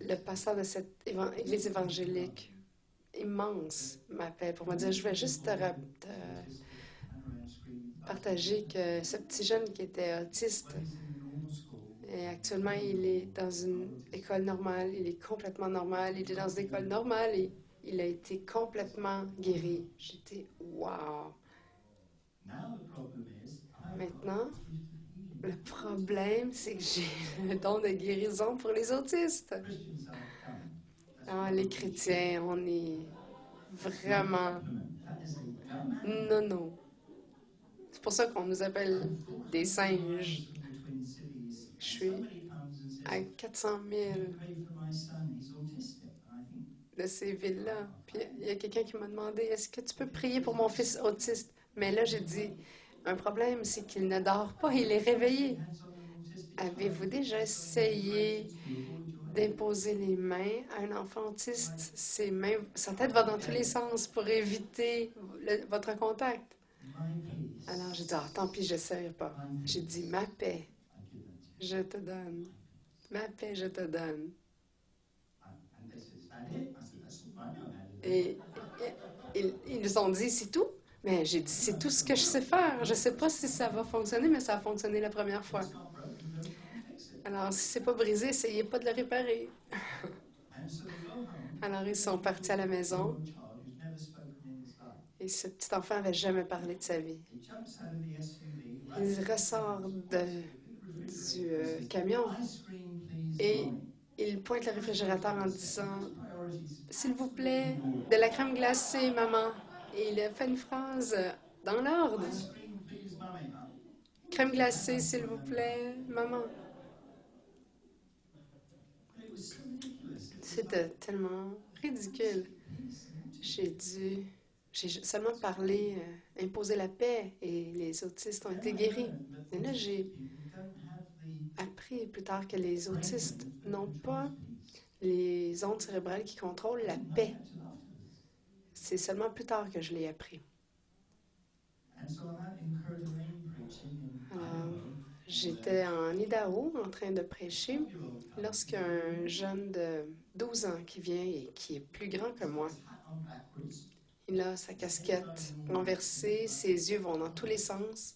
le pasteur de cette église évangélique immense m'appelle pour me dire, je vais juste te partager que ce petit jeune qui était autiste, et actuellement, il est dans une école normale, il est complètement normal, il est dans une école normale et il a été complètement guéri. J'étais wow! Maintenant, le problème, c'est que j'ai le don de guérison pour les autistes. Ah, les chrétiens, on est vraiment... Non, non. C'est pour ça qu'on nous appelle des singes. Je suis à 400 000 de ces villes-là. Puis il y a quelqu'un qui m'a demandé, est-ce que tu peux prier pour mon fils autiste? Mais là, j'ai dit, un problème, c'est qu'il ne dort pas, il est réveillé. Avez-vous déjà essayé d'imposer les mains à un enfant autiste? Sa tête va dans tous les sens pour éviter votre contact. Alors, j'ai dit, ah, tant pis, je n'essaierai pas. J'ai dit, ma paix, je te donne. Ma paix, je te donne. Et ils ont dit, c'est tout? Mais j'ai dit, c'est tout ce que je sais faire. Je ne sais pas si ça va fonctionner, mais ça a fonctionné la première fois. Alors, si c'est pas brisé, essayez pas de le réparer. Alors, ils sont partis à la maison et ce petit enfant n'avait jamais parlé de sa vie. Il ressort du camion et il pointe le réfrigérateur en disant « S'il vous plaît, de la crème glacée, maman. » Et il a fait une phrase dans l'ordre. « Crème glacée, s'il vous plaît, maman. » C'était tellement ridicule. J'ai seulement parlé, imposé la paix et les autistes ont été guéris. Et là, j'ai appris plus tard que les autistes n'ont pas les ondes cérébrales qui contrôlent la paix. C'est seulement plus tard que je l'ai appris. Alors, j'étais en Idaho en train de prêcher lorsqu'un jeune de 12 ans qui vient et qui est plus grand que moi, il a sa casquette renversée, ses yeux vont dans tous les sens.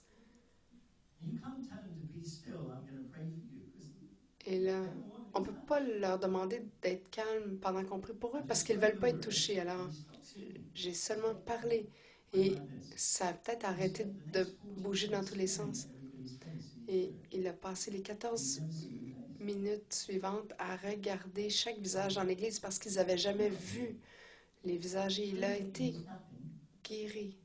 Et là, on ne peut pas leur demander d'être calme pendant qu'on prie pour eux parce qu'ils ne veulent pas être touchés. Alors, j'ai seulement parlé et ça a peut-être arrêté de bouger dans tous les sens. Et il a passé les 14 minutes suivantes à regarder chaque visage dans l'église parce qu'ils n'avaient jamais vu les visages et il a été guéri.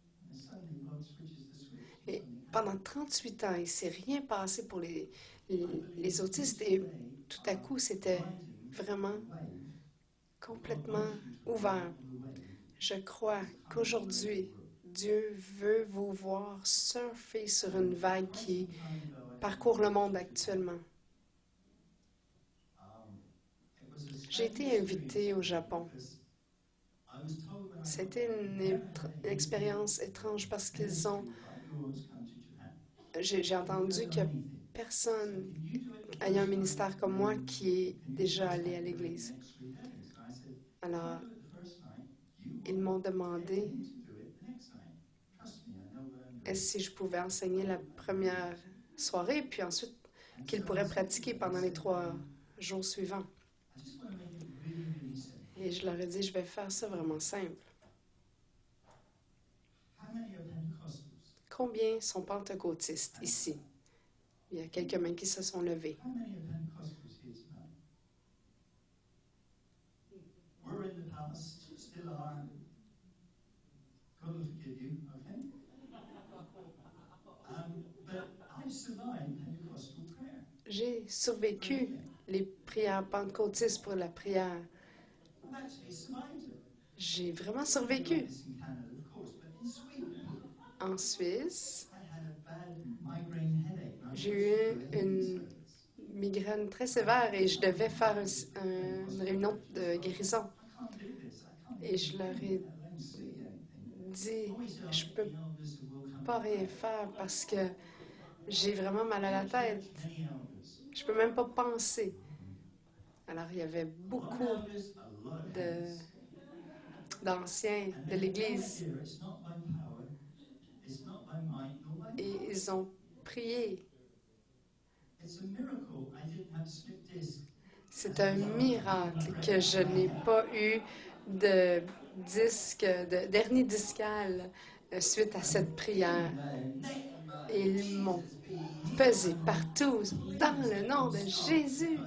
Et pendant 38 ans, il ne s'est rien passé pour les autistes et tout à coup, c'était vraiment complètement ouvert. Je crois qu'aujourd'hui, Dieu veut vous voir surfer sur une vague qui parcourt le monde actuellement. J'ai été invitée au Japon. C'était une expérience étrange parce qu'ils ont... J'ai entendu qu'il n'y a personne ayant un ministère comme moi qui est déjà allé à l'église. Alors, ils m'ont demandé si je pouvais enseigner la première soirée, puis ensuite qu'ils pourraient pratiquer pendant les 3 jours suivants. Et je leur ai dit, je vais faire ça vraiment simple. Combien sont pentecôtistes ici? Il y a quelques mains qui se sont levées. J'ai survécu les prières pentecôtistes pour la prière. J'ai vraiment survécu. En Suisse, j'ai eu une migraine très sévère et je devais faire une réunion de guérison. Et je leur ai dit, je ne peux pas rien faire parce que j'ai vraiment mal à la tête. Je ne peux même pas penser. Alors, il y avait beaucoup d'anciens de l'Église. Et ils ont prié. C'est un miracle que je n'ai pas eu de d'hernie discale suite à cette prière. Ils m'ont pesé partout dans le nom de Jésus.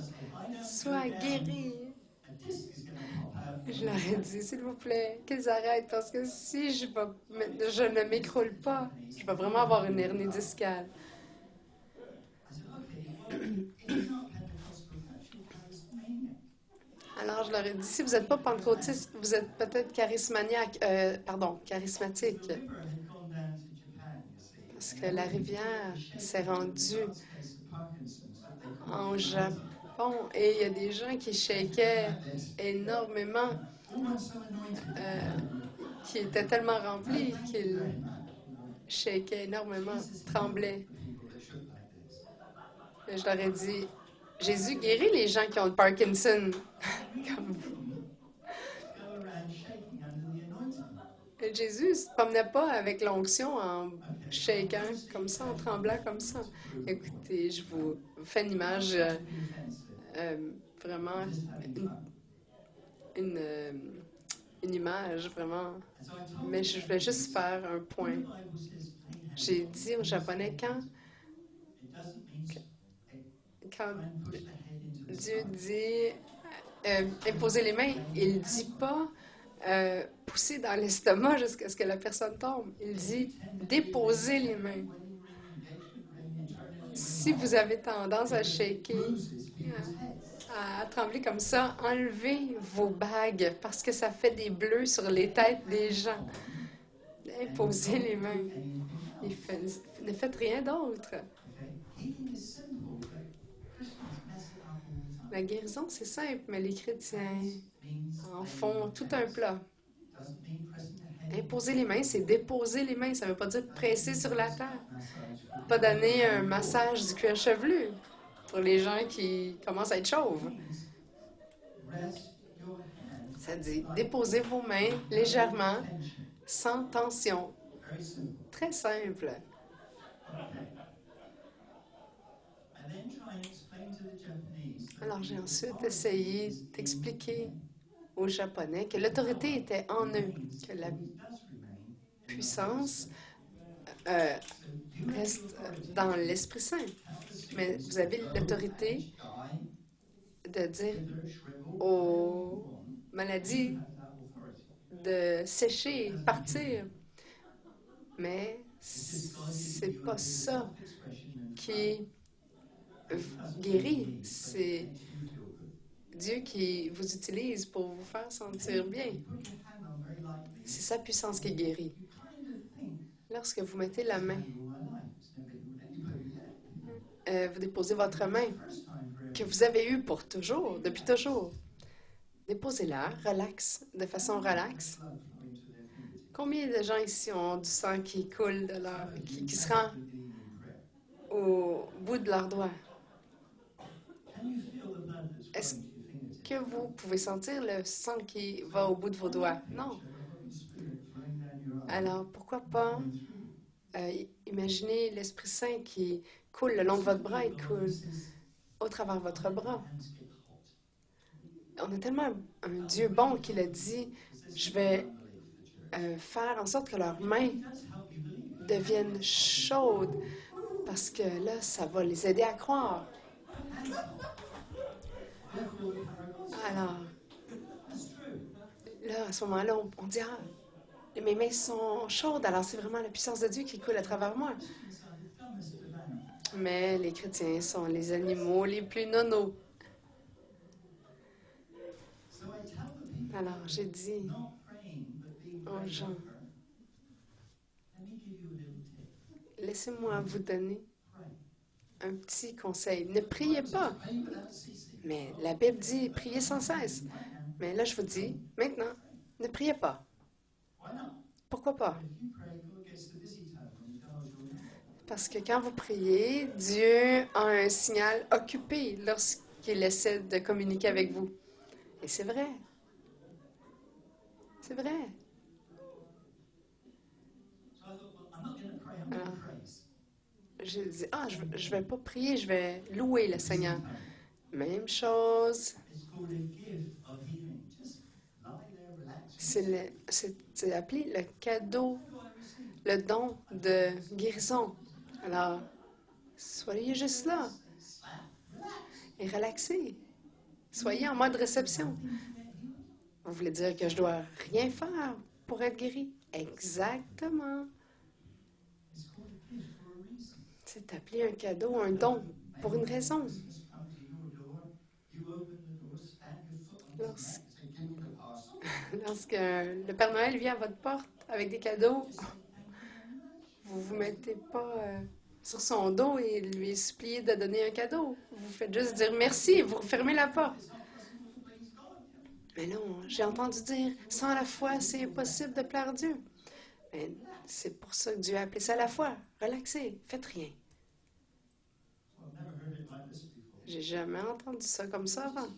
Sois guéri. Je leur ai dit, s'il vous plaît, qu'ils arrêtent parce que si je ne m'écroule pas, je vais vraiment avoir une hernie discale. Alors, je leur ai dit, si vous n'êtes pas pentecôtiste, vous êtes peut-être charismatique. Parce que la rivière s'est rendue en Japon et il y a des gens qui shakaient énormément, qui étaient tellement remplis qu'ils shakaient énormément, tremblaient. Et je leur ai dit, Jésus guérit les gens qui ont le Parkinson. Comme Et Jésus ne se promenait pas avec l'onction en shakant comme ça, en tremblant comme ça. Écoutez, je vous fais une image, vraiment, une, euh, une image vraiment, mais je voulais juste faire un point. J'ai dit aux Japonais, quand Dieu dit imposer les mains, il ne dit pas pousser dans l'estomac jusqu'à ce que la personne tombe. Il dit déposer les mains. Si vous avez tendance à shaker, à trembler comme ça, enlevez vos bagues parce que ça fait des bleus sur les têtes des gens. Imposez les mains. Ne faites rien d'autre. La guérison, c'est simple, mais les chrétiens en font tout un plat. Imposer les mains, c'est déposer les mains. Ça ne veut pas dire presser sur la terre. Pas donner un massage du cuir chevelu pour les gens qui commencent à être chauves. Ça dit déposer vos mains légèrement, sans tension. Très simple. Alors, j'ai ensuite essayé d'expliquer aux Japonais que l'autorité était en eux, que la puissance reste dans l'Esprit Saint. Mais vous avez l'autorité de dire aux maladies de sécher, partir. Mais c'est pas ça qui guérit. C'est Dieu qui vous utilise pour vous faire sentir bien. C'est sa puissance qui guérit. Lorsque vous mettez la main, vous déposez votre main que vous avez eue pour toujours, depuis toujours. Déposez-la, relax, de façon relaxe. Combien de gens ici ont du sang qui coule de qui se rend au bout de leurs doigts? Est-ce que vous pouvez sentir le sang qui va au bout de vos doigts? Non. Alors, pourquoi pas imaginer l'Esprit Saint qui coule le long de votre bras et coule au travers votre bras. On a tellement un Dieu bon qui a dit, je vais faire en sorte que leurs mains deviennent chaudes parce que là, ça va les aider à croire. Alors, là, à ce moment-là, on dit, ah, mes mains sont chaudes, alors c'est vraiment la puissance de Dieu qui coule à travers moi. Mais les chrétiens sont les animaux les plus nonos. Alors, j'ai dit aux gens, laissez-moi vous donner un petit conseil. Ne priez pas. Mais la Bible dit, priez sans cesse. Mais là, je vous dis, maintenant, ne priez pas. Pourquoi pas? Parce que quand vous priez, Dieu a un signal occupé lorsqu'il essaie de communiquer avec vous. Et c'est vrai. C'est vrai. Alors, j'ai dit, ah, je ne vais pas prier, je vais louer le Seigneur. Même chose. C'est appelé le cadeau, le don de guérison. Alors, soyez juste là et relaxez. Soyez en mode réception. Vous voulez dire que je dois rien faire pour être guéri? Exactement. C'est appelé un cadeau, un don, pour une raison. Lorsque le Père Noël vient à votre porte avec des cadeaux, vous ne vous mettez pas sur son dos et lui suppliez de donner un cadeau. Vous faites juste dire merci et vous refermez la porte. Mais non, j'ai entendu dire, sans la foi, c'est impossible de plaire Dieu. Mais c'est pour ça que Dieu a appelé ça la foi. Relaxez, faites rien. J'ai jamais entendu ça comme ça avant.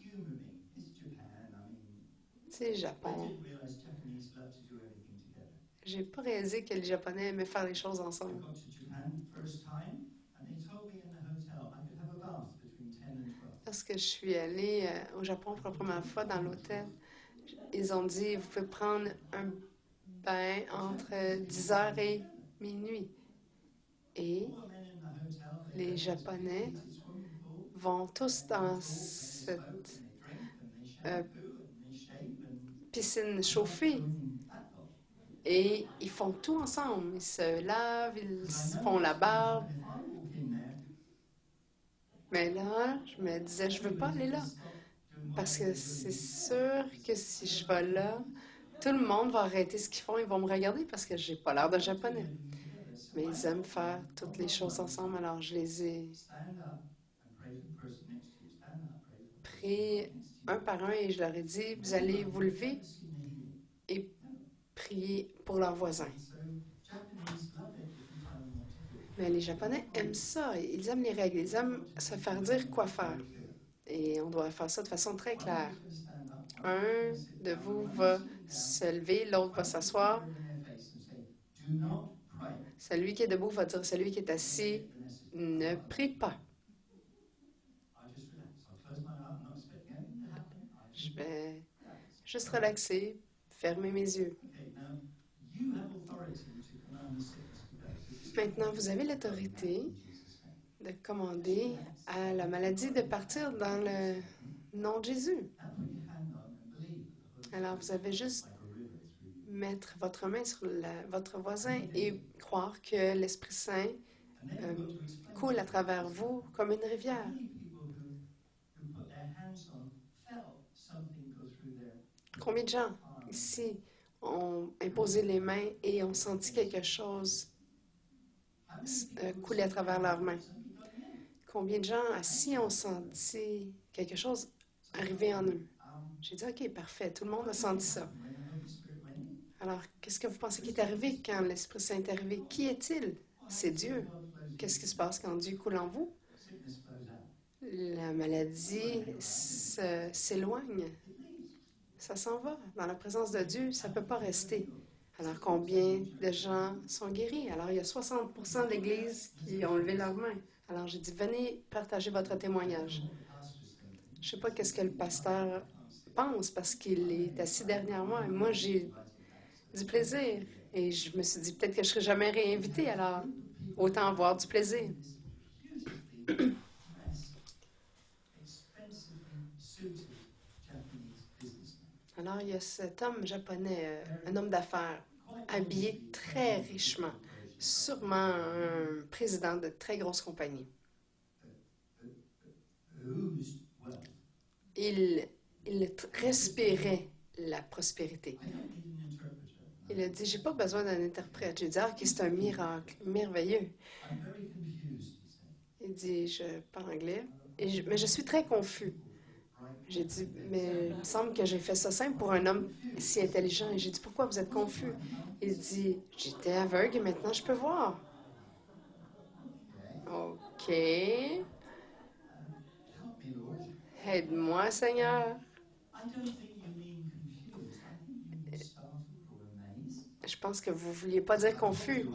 C'est Japon. J'ai pas réalisé que les Japonais aimaient faire les choses ensemble. Lorsque je suis allée au Japon pour la première fois dans l'hôtel, ils ont dit, vous pouvez prendre un bain entre 10 heures et minuit. Et les Japonais vont tous dans cette piscine chauffée. Et ils font tout ensemble. Ils se lavent, ils se font la barbe. Mais là, je me disais, je veux pas aller là. Parce que c'est sûr que si je vais là, tout le monde va arrêter ce qu'ils font. Ils vont me regarder parce que j'ai pas l'air de japonais. Mais ils aiment faire toutes les choses ensemble. Alors, je les ai pris un par un et je leur ai dit, vous allez vous lever et prier pour leurs voisins. Mais les Japonais aiment ça. Ils aiment les règles. Ils aiment se faire dire quoi faire. Et on doit faire ça de façon très claire. Un de vous va se lever, l'autre va s'asseoir. Celui qui est debout va dire à celui qui est assis, ne prie pas. Je vais juste relaxer, fermer mes yeux. Maintenant, vous avez l'autorité de commander à la maladie de partir dans le nom de Jésus. Alors, vous avez juste mettre votre main sur votre voisin et croire que l'Esprit Saint coule à travers vous comme une rivière. Combien de gens ici ont imposé les mains et ont senti quelque chose couler à travers leurs mains. Combien de gens assis ont senti quelque chose arriver en eux? J'ai dit, OK, parfait, tout le monde a senti ça. Alors, qu'est-ce que vous pensez qui est arrivé quand l'Esprit Saint est arrivé? Qui est-il? C'est Dieu. Qu'est-ce qui se passe quand Dieu coule en vous? La maladie s'éloigne. Ça s'en va. Dans la présence de Dieu, ça ne peut pas rester. Alors, combien de gens sont guéris? Alors, il y a 60% d'églises qui ont levé leurs mains. Alors, j'ai dit, venez partager votre témoignage. Je ne sais pas qu'est-ce que le pasteur pense parce qu'il est assis derrière moi. Et moi, j'ai du plaisir. Et je me suis dit, peut-être que je ne serai jamais réinvitée. Alors, autant avoir du plaisir. Alors, il y a cet homme japonais, un homme d'affaires, habillé très richement, sûrement un président de très grosse compagnie. Il respirait la prospérité. Il a dit, j'ai pas besoin d'un interprète. J'ai dit, ah, OK, c'est un miracle, merveilleux. Il dit, je parle anglais, mais je suis très confus. J'ai dit, mais il me semble que j'ai fait ça simple pour un homme si intelligent. Et j'ai dit, pourquoi vous êtes confus? Il dit, j'étais aveugle et maintenant je peux voir. OK. Aide-moi, Seigneur. Je pense que vous ne vouliez pas dire confus.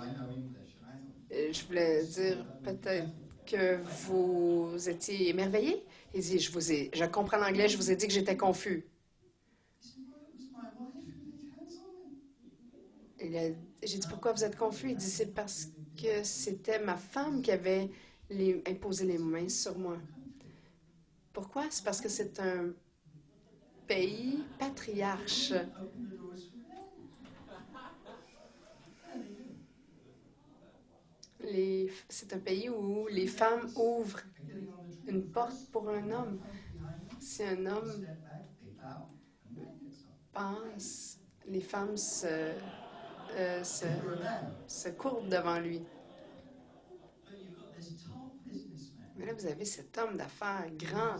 Je voulais dire peut-être que vous étiez émerveillé. Il dit, je comprends l'anglais, je vous ai dit que j'étais confus. J'ai dit, pourquoi vous êtes confus? Il dit, c'est parce que c'était ma femme qui avait imposé les mains sur moi. Pourquoi? C'est parce que c'est un pays patriarche. C'est un pays où les femmes ouvrent une porte pour un homme. Si un homme passe, les femmes se courbent devant lui. Mais là, vous avez cet homme d'affaires grand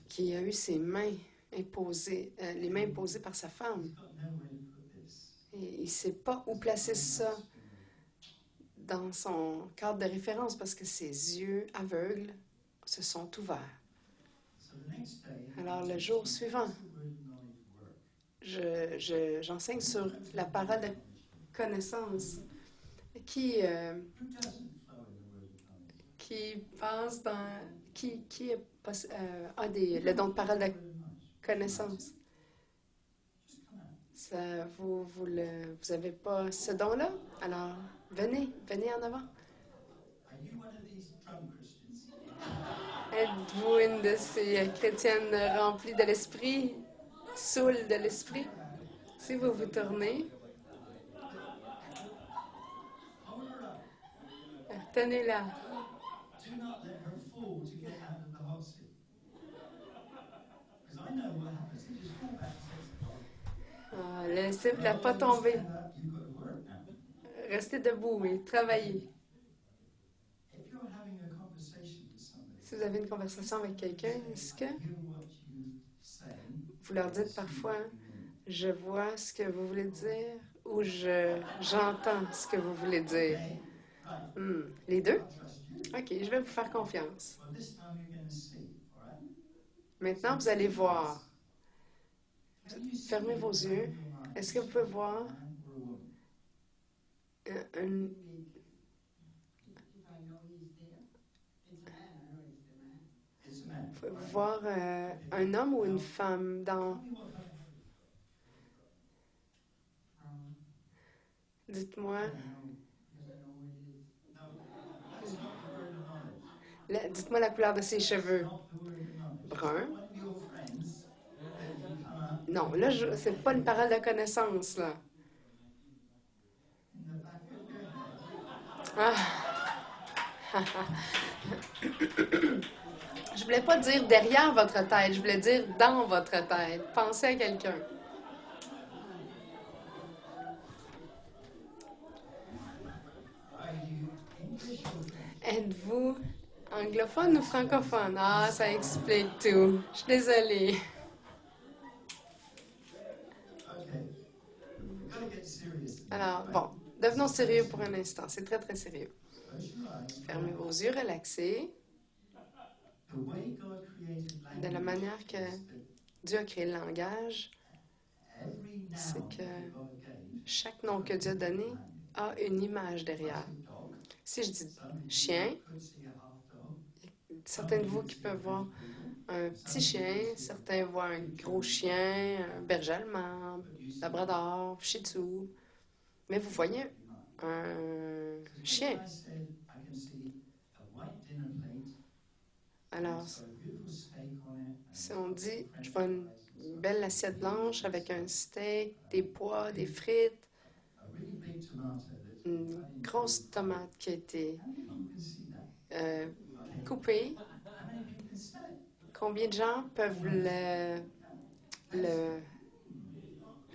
qui a eu ses mains imposées, les mains imposées par sa femme. Et il ne sait pas où placer ça dans son cadre de référence parce que ses yeux aveugles se sont ouverts. Alors, le jour suivant, j'enseigne sur la parole de connaissance qui passe dans... qui a le don de parole de connaissance. Ça, vous avez pas ce don-là? Alors, venez en avant. Êtes-vous une de ces chrétiennes remplies de l'esprit, saoules de l'esprit? Si vous vous tournez, tenez-la. Laissez-la pas tomber. Restez debout et travaillez. Si vous avez une conversation avec quelqu'un, est-ce que vous leur dites parfois, je vois ce que vous voulez dire ou j'entends ce que vous voulez dire? Les deux? OK, je vais vous faire confiance. Maintenant, vous allez voir. Fermez vos yeux. Est-ce que vous pouvez voir un homme ou une femme dans... Dites-moi. Dites-moi la couleur de ses cheveux. Brun. Non, là, c'est pas une parole de connaissance, là. Ah. Je voulais pas dire derrière votre tête, je voulais dire dans votre tête. Pensez à quelqu'un. Êtes-vous anglophone ou francophone? Ah, ça explique tout. Je suis désolée. Alors, bon, devenons sérieux pour un instant. C'est très, très sérieux. Fermez vos yeux, relaxez. De la manière que Dieu a créé le langage, c'est que chaque nom que Dieu a donné a une image derrière. Si je dis chien, certains de vous qui peuvent voir un petit chien, certains voient un gros chien, un berger allemand, labrador, shih tzu, mais vous voyez un chien. Alors, si on dit, je vois une belle assiette blanche avec un steak, des pois, des frites, une grosse tomate qui a été euh, coupée, combien de gens peuvent le, le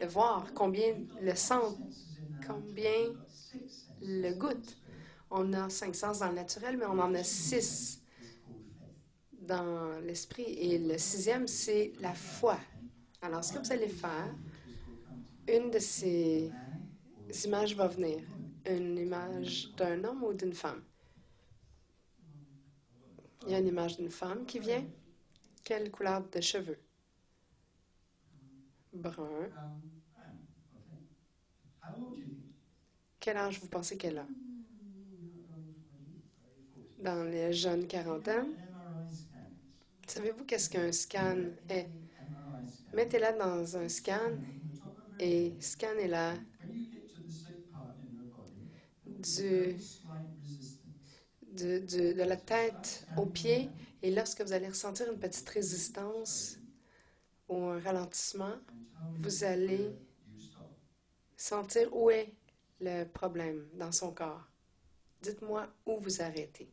voir, combien le sentent, combien le goûtent? On a 5 sens dans le naturel, mais on en a 6 dans l'esprit. Et le 6e, c'est la foi. Alors, ce que vous allez faire, une de ces images va venir. Une image d'un homme ou d'une femme. Il y a une image d'une femme qui vient. Quelle couleur de cheveux? Brun. Quel âge vous pensez qu'elle a? Dans les jeunes quarantaines. Savez-vous qu'est-ce qu'un scan est? Mettez-la dans un scan et scannez-la de la tête aux pieds. Et lorsque vous allez ressentir une petite résistance ou un ralentissement, vous allez sentir où est le problème dans son corps. Dites-moi où vous arrêtez.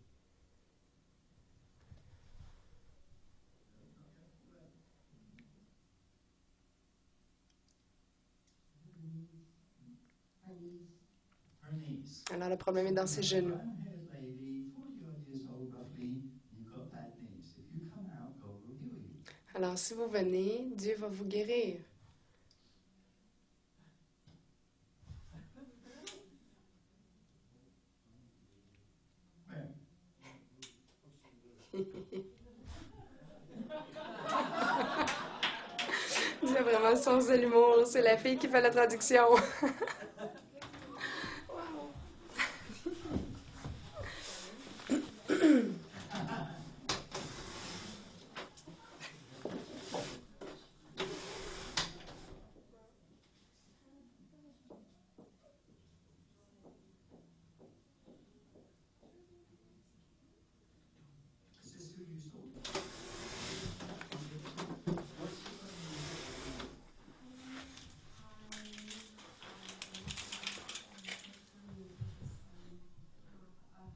Alors, le problème est dans ses genoux. Alors, si vous venez, Dieu va vous guérir. Dieu a vraiment le sens de l'humour. C'est la fille qui fait la traduction.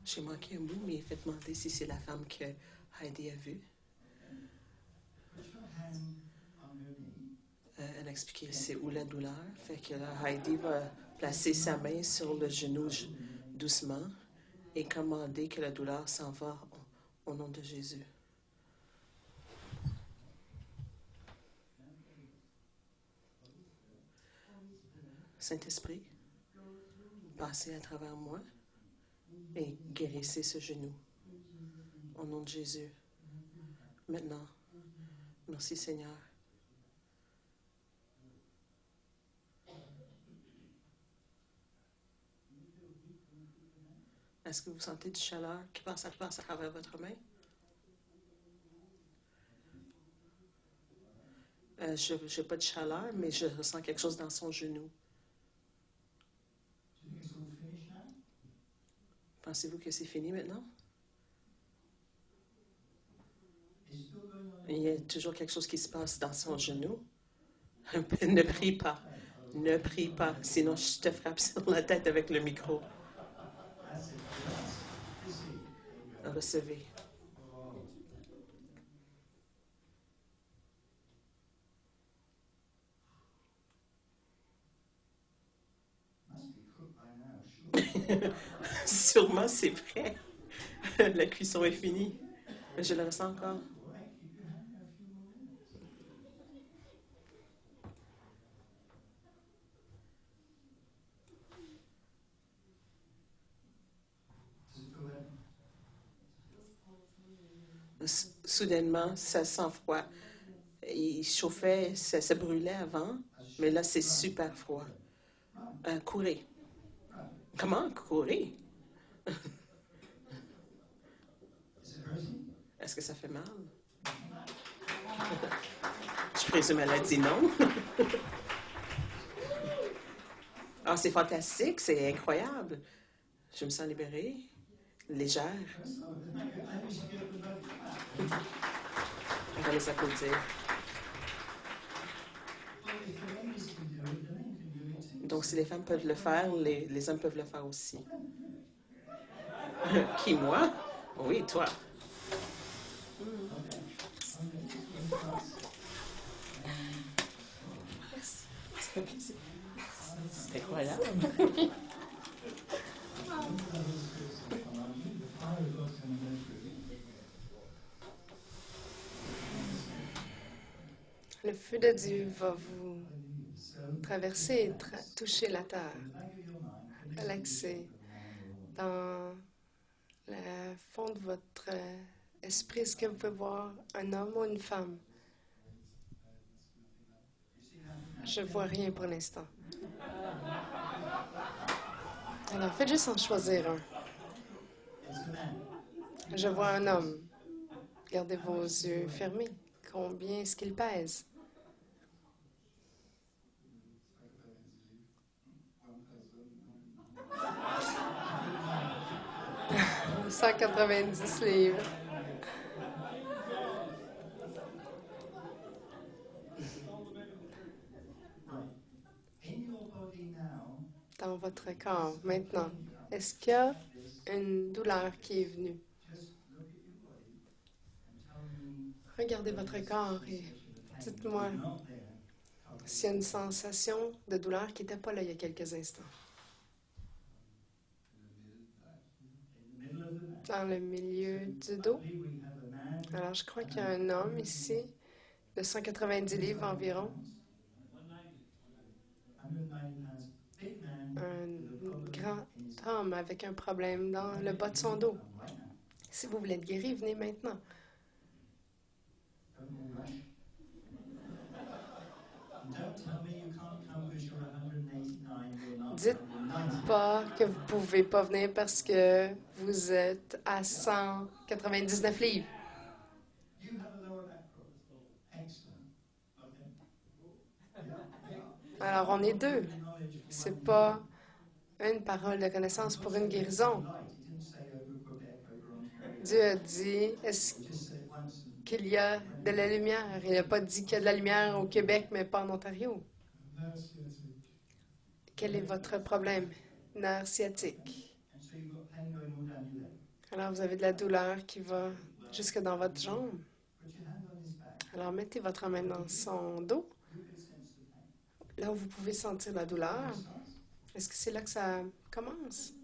J'ai manqué un bout, mais il fait demander si c'est la femme que Heidi a vue. Elle a expliqué c'est où la douleur. Fait que là, Heidi va placer sa main sur le genou doucement et commander que la douleur s'en va au nom de Jésus. Saint-Esprit, passez à travers moi et guérissez ce genou. Au nom de Jésus. Maintenant. Merci Seigneur. Est-ce que vous sentez du chaleur qui passe à travers votre main? Je n'ai pas de chaleur, mais je ressens quelque chose dans son genou. Pensez-vous que c'est fini maintenant? Il y a toujours quelque chose qui se passe dans son genou. Ne prie pas. Ne prie pas, sinon je te frappe sur la tête avec le micro. Recevez. Sûrement, c'est vrai. La cuisson est finie. Mais je le ressens encore. Soudainement, ça sent froid. Il chauffait, ça brûlait avant, mais là, c'est super froid. Courez. Comment courir? Est-ce que ça fait mal? Je présume elle a dit non. Ah, c'est fantastique, c'est incroyable. Je me sens libérée, légère. On va les applaudir. Donc, si les femmes peuvent le faire, les hommes peuvent le faire aussi. Qui, moi? Oui, toi. Merci. Ça fait plaisir. C'est incroyable. Le feu de Dieu va vous traverser et toucher la terre. Relaxez dans le fond de votre esprit. Est-ce que vous pouvez voir un homme ou une femme? Je vois rien pour l'instant. Alors, faites juste en choisir un. Je vois un homme. Gardez vos yeux fermés. Combien est-ce qu'il pèse? 190 livres. Dans votre corps, maintenant, est-ce qu'il y a une douleur qui est venue? Regardez votre corps et dites-moi s'il y a une sensation de douleur qui n'était pas là il y a quelques instants. Dans le milieu du dos. Alors, je crois qu'il y a un homme ici de 190 livres environ. Un grand homme avec un problème dans le bas de son dos. Si vous voulez être guéri, venez maintenant. Dites pas que vous pouvez pas venir parce que vous êtes à 199 livres. Alors, on est deux. C'est pas une parole de connaissance pour une guérison. Dieu a dit, est-ce qu'il y a de la lumière? Il n'a pas dit qu'il y a de la lumière au Québec, mais pas en Ontario. Quel est votre problème? Nerf sciatique. Alors, vous avez de la douleur qui va jusque dans votre jambe. Alors, mettez votre main dans son dos, là où vous pouvez sentir la douleur. Est-ce que c'est là que ça commence?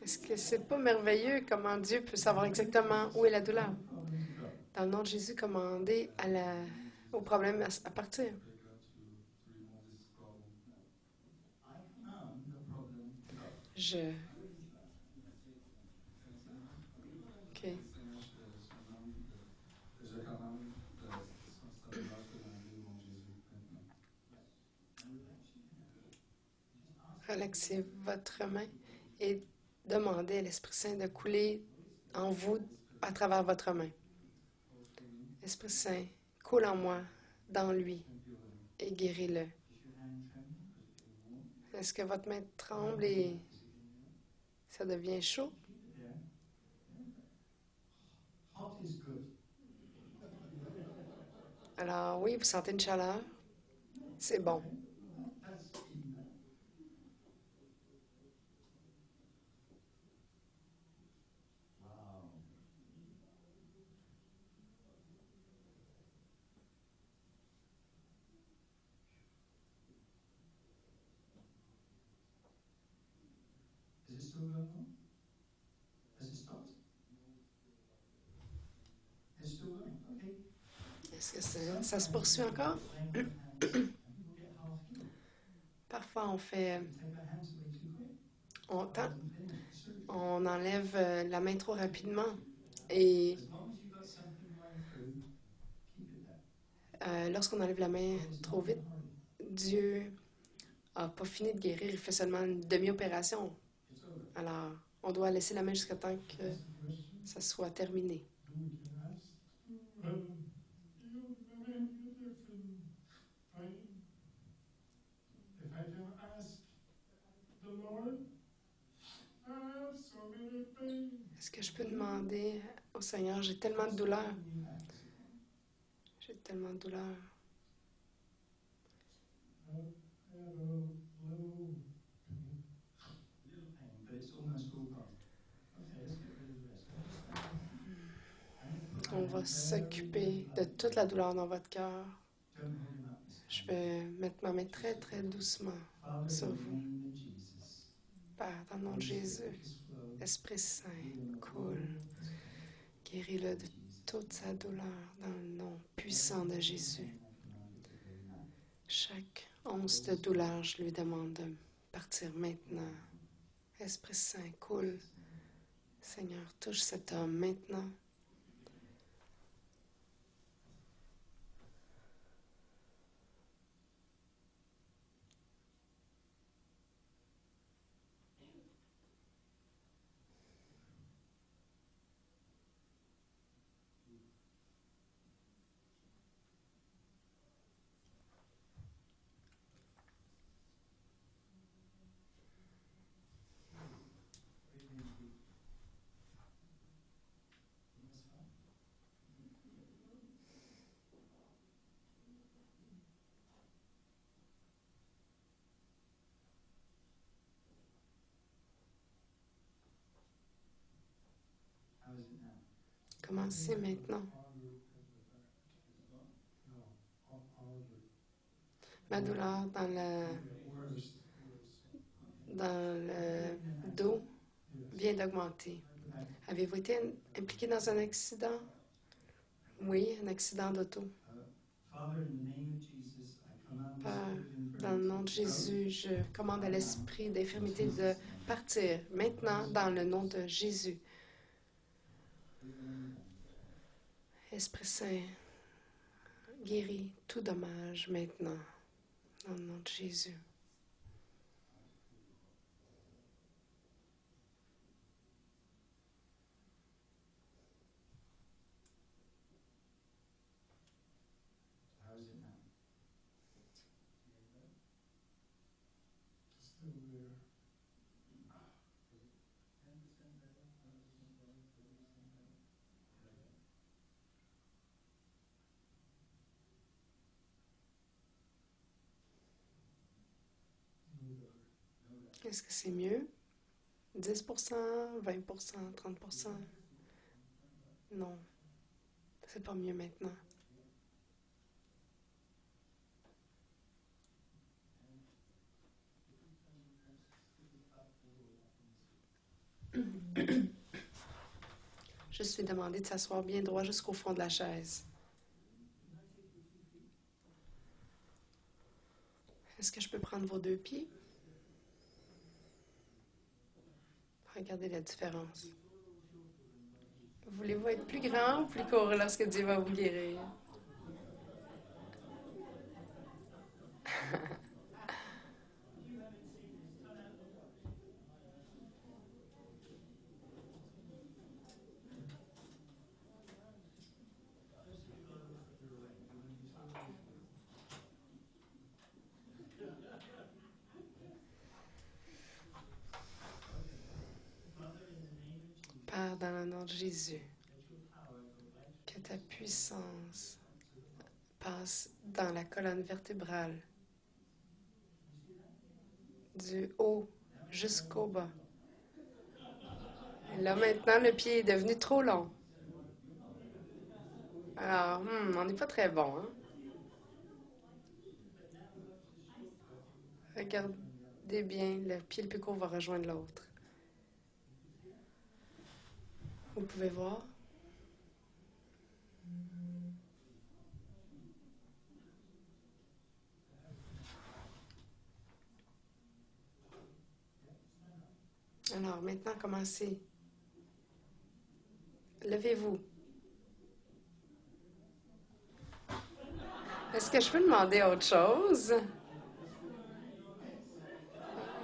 Est-ce que c'est pas merveilleux comment Dieu peut savoir exactement où est la douleur? Dans le nom de Jésus, commandez au problème à partir. Je... OK. Relaxez votre main et demandez à l'Esprit Saint de couler en vous à travers votre main. Esprit Saint, coule en moi, dans lui, et guéris-le. Est-ce que votre main tremble et ça devient chaud? Alors oui, vous sentez une chaleur? C'est bon. Est-ce que ça se poursuit encore? Parfois, on, tend- on enlève la main trop rapidement. Et lorsqu'on enlève la main trop vite, Dieu n'a pas fini de guérir, il fait seulement une demi-opération. Alors, on doit laisser la main jusqu'à temps que ça soit terminé. Est-ce que je peux demander au Seigneur, j'ai tellement de douleur. J'ai tellement de douleur. On va s'occuper de toute la douleur dans votre cœur. Je vais mettre ma main très, très doucement sur vous. Père, dans le nom de Jésus, Esprit Saint, coule. Guéris-le de toute sa douleur dans le nom puissant de Jésus. Chaque once de douleur, je lui demande de partir maintenant. Esprit Saint, coule. Seigneur, touche cet homme maintenant. Commencez maintenant. Ma douleur dans le dos vient d'augmenter. Avez-vous été impliqué dans un accident? Oui, un accident d'auto. Père, dans le nom de Jésus, je commande à l'esprit d'infirmité de partir maintenant dans le nom de Jésus. Esprit Saint, guéris tout dommage maintenant dans le nom de Jésus. Est-ce que c'est mieux? 10%, 20%, 30%? Non, c'est pas mieux maintenant. Je suis demandé de s'asseoir bien droit jusqu'au fond de la chaise. Est-ce que je peux prendre vos deux pieds? Regardez la différence. Voulez-vous être plus grand ou plus court lorsque Dieu va vous guérir? Père, dans le nom de Jésus, que ta puissance passe dans la colonne vertébrale, du haut jusqu'au bas. Et là, maintenant, le pied est devenu trop long. Alors, on n'est pas très bon, hein? Regardez bien, le pied le plus court va rejoindre l'autre. Vous pouvez voir. Alors, maintenant, commencez. Levez-vous. Est-ce que je peux demander autre chose?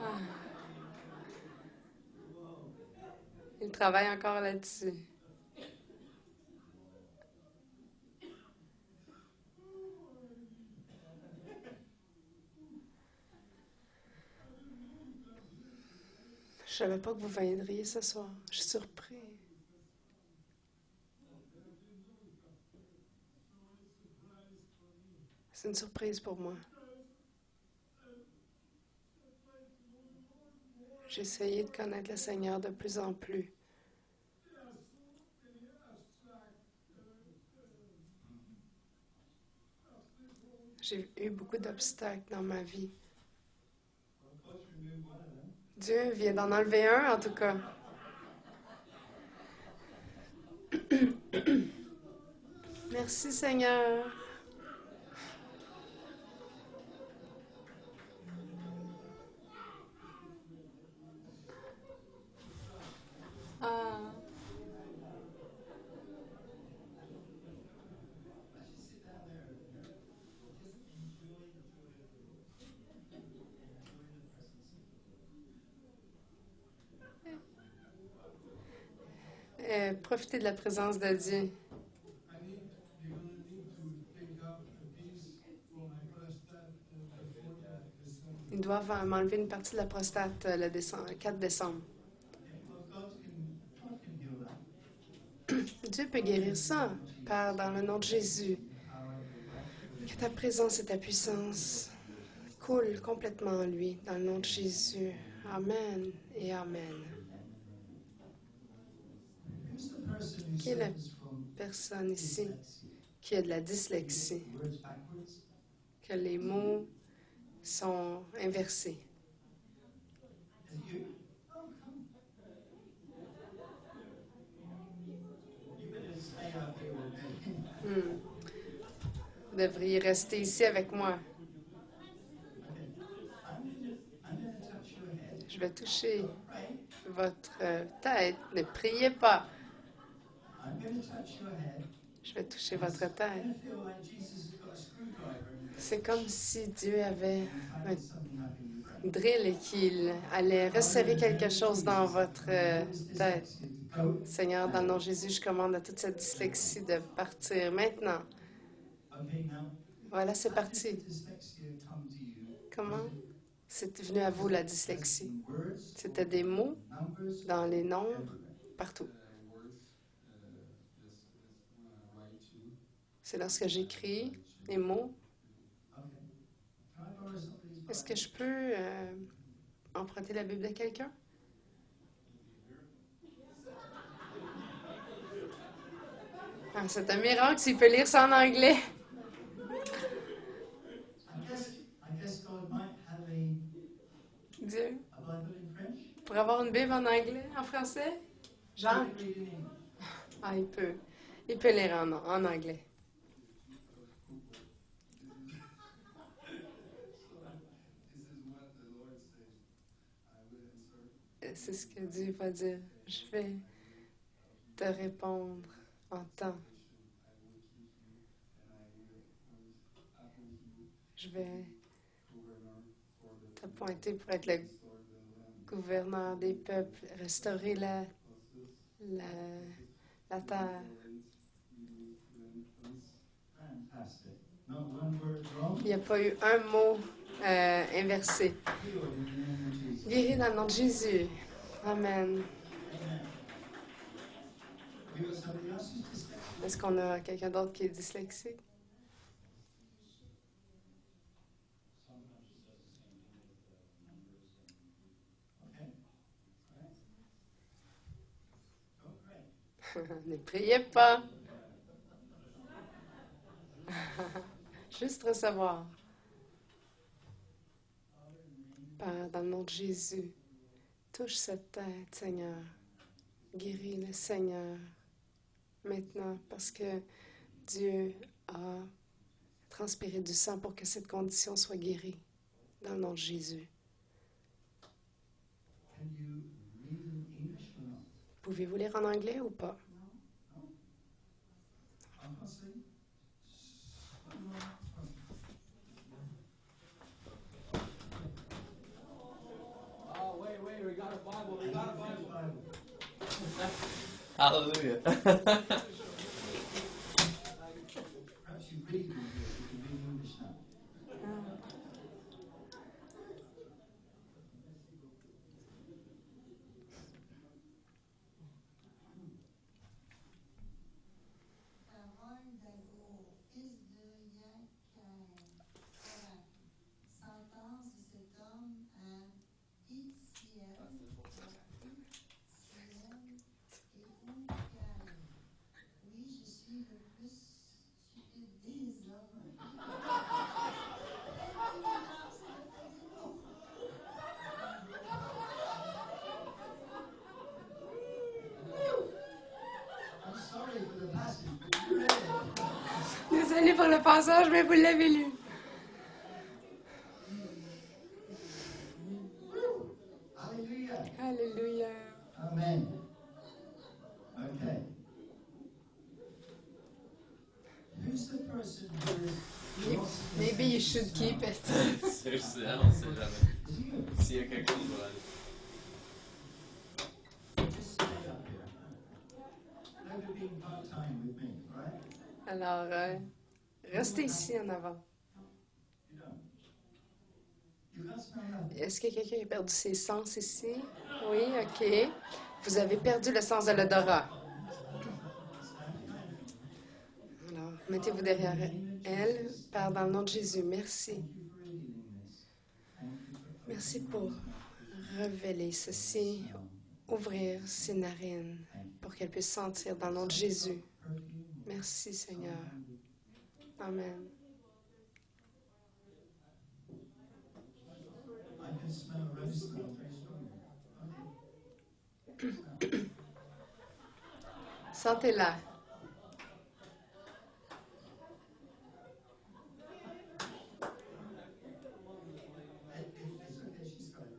Ah. Il travaille encore là-dessus. Je savais pas que vous viendriez ce soir. Je suis surpris. C'est une surprise pour moi. J'ai essayé de connaître le Seigneur de plus en plus. J'ai eu beaucoup d'obstacles dans ma vie. Dieu vient d'en enlever un, en tout cas. Merci, Seigneur. Ah. Profitez de la présence de Dieu. Ils doivent m'enlever une partie de la prostate le 4 décembre. Dieu peut guérir ça, Père, dans le nom de Jésus. Que ta présence et ta puissance coulent complètement en lui, dans le nom de Jésus. Amen et Amen. Qui est la personne ici qui a de la dyslexie? Que les mots sont inversés. Vous devriez rester ici avec moi. Je vais toucher votre tête. Ne priez pas. Je vais toucher votre tête. C'est comme si Dieu avait un drill et qu'il allait resserrer quelque chose dans votre tête. Seigneur, dans le nom de Jésus, je commande à toute cette dyslexie de partir maintenant. Voilà, c'est parti. Comment c'est venu à vous, la dyslexie? C'était des mots dans les nombres, partout. C'est lorsque j'écris les mots. Est-ce que je peux emprunter la Bible de quelqu'un? Ah, c'est un miracle s'il peut lire ça en anglais. Dieu. Pour avoir une Bible en anglais, en français? Jean? Ah, il peut. Il peut lire en anglais. C'est ce que Dieu va dire. Je vais te répondre en temps. Je vais t'appointer pour être le gouverneur des peuples, restaurer la terre. Il n'y a pas eu un mot inversé. Guéri dans le nom de Jésus. Amen. Est-ce qu'on a quelqu'un d'autre qui est dyslexique? Ne priez pas. Juste recevoir. Père, dans le nom de Jésus, touche cette tête, Seigneur. Guéris le Seigneur maintenant parce que Dieu a transpiré du sang pour que cette condition soit guérie dans le nom de Jésus. Pouvez-vous lire en anglais ou pas? Hallelujah. Désolé pour le passage, mais vous l'avez lu. Alléluia. Amen. Okay. Who's the person who is lost the Maybe you sense of should keep smell? it. Seriously, on sait jamais. S'il y a quelqu'un qui va aller. Just stay up here. Never been part-time with me, right? Alors, restez ici en avant. You don't. You can't smell nothing. Est-ce que quelqu'un a perdu ses sens ici? Oui, OK. Vous avez perdu le sens de l'odorat. Alors, mettez-vous derrière elle. Père, dans le nom de Jésus, merci. Merci pour révéler ceci, ouvrir ses narines pour qu'elle puisse sentir dans le nom de Jésus. Merci, Seigneur. Amen. I can smell rose smell very strongly. Sentez-la. It's okay, she's got it.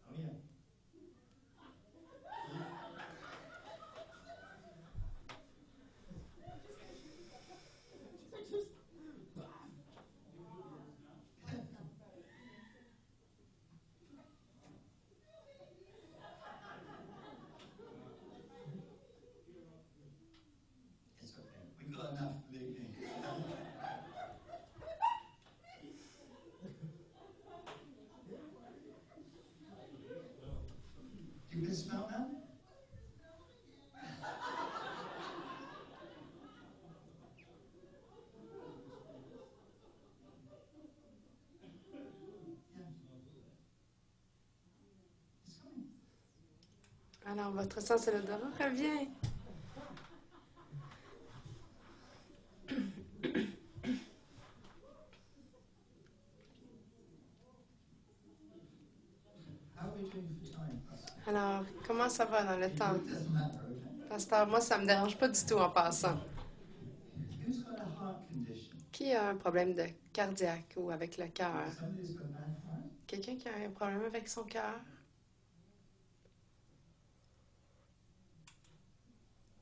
Oh yeah. It's okay. We've got enough, believe me. You can smell now? It's coming. Alors, votre sens de l'odorat revient. How are we doing for time, Pastor? Alors, comment ça va dans le temps? It doesn't matter, okay? Pasteur, moi, ça me dérange pas du tout en passant. Who's got a heart condition? Qui a un problème de cardiaque ou avec le cœur? Somebody's got a bad heart? Quelqu'un qui a un problème avec son cœur?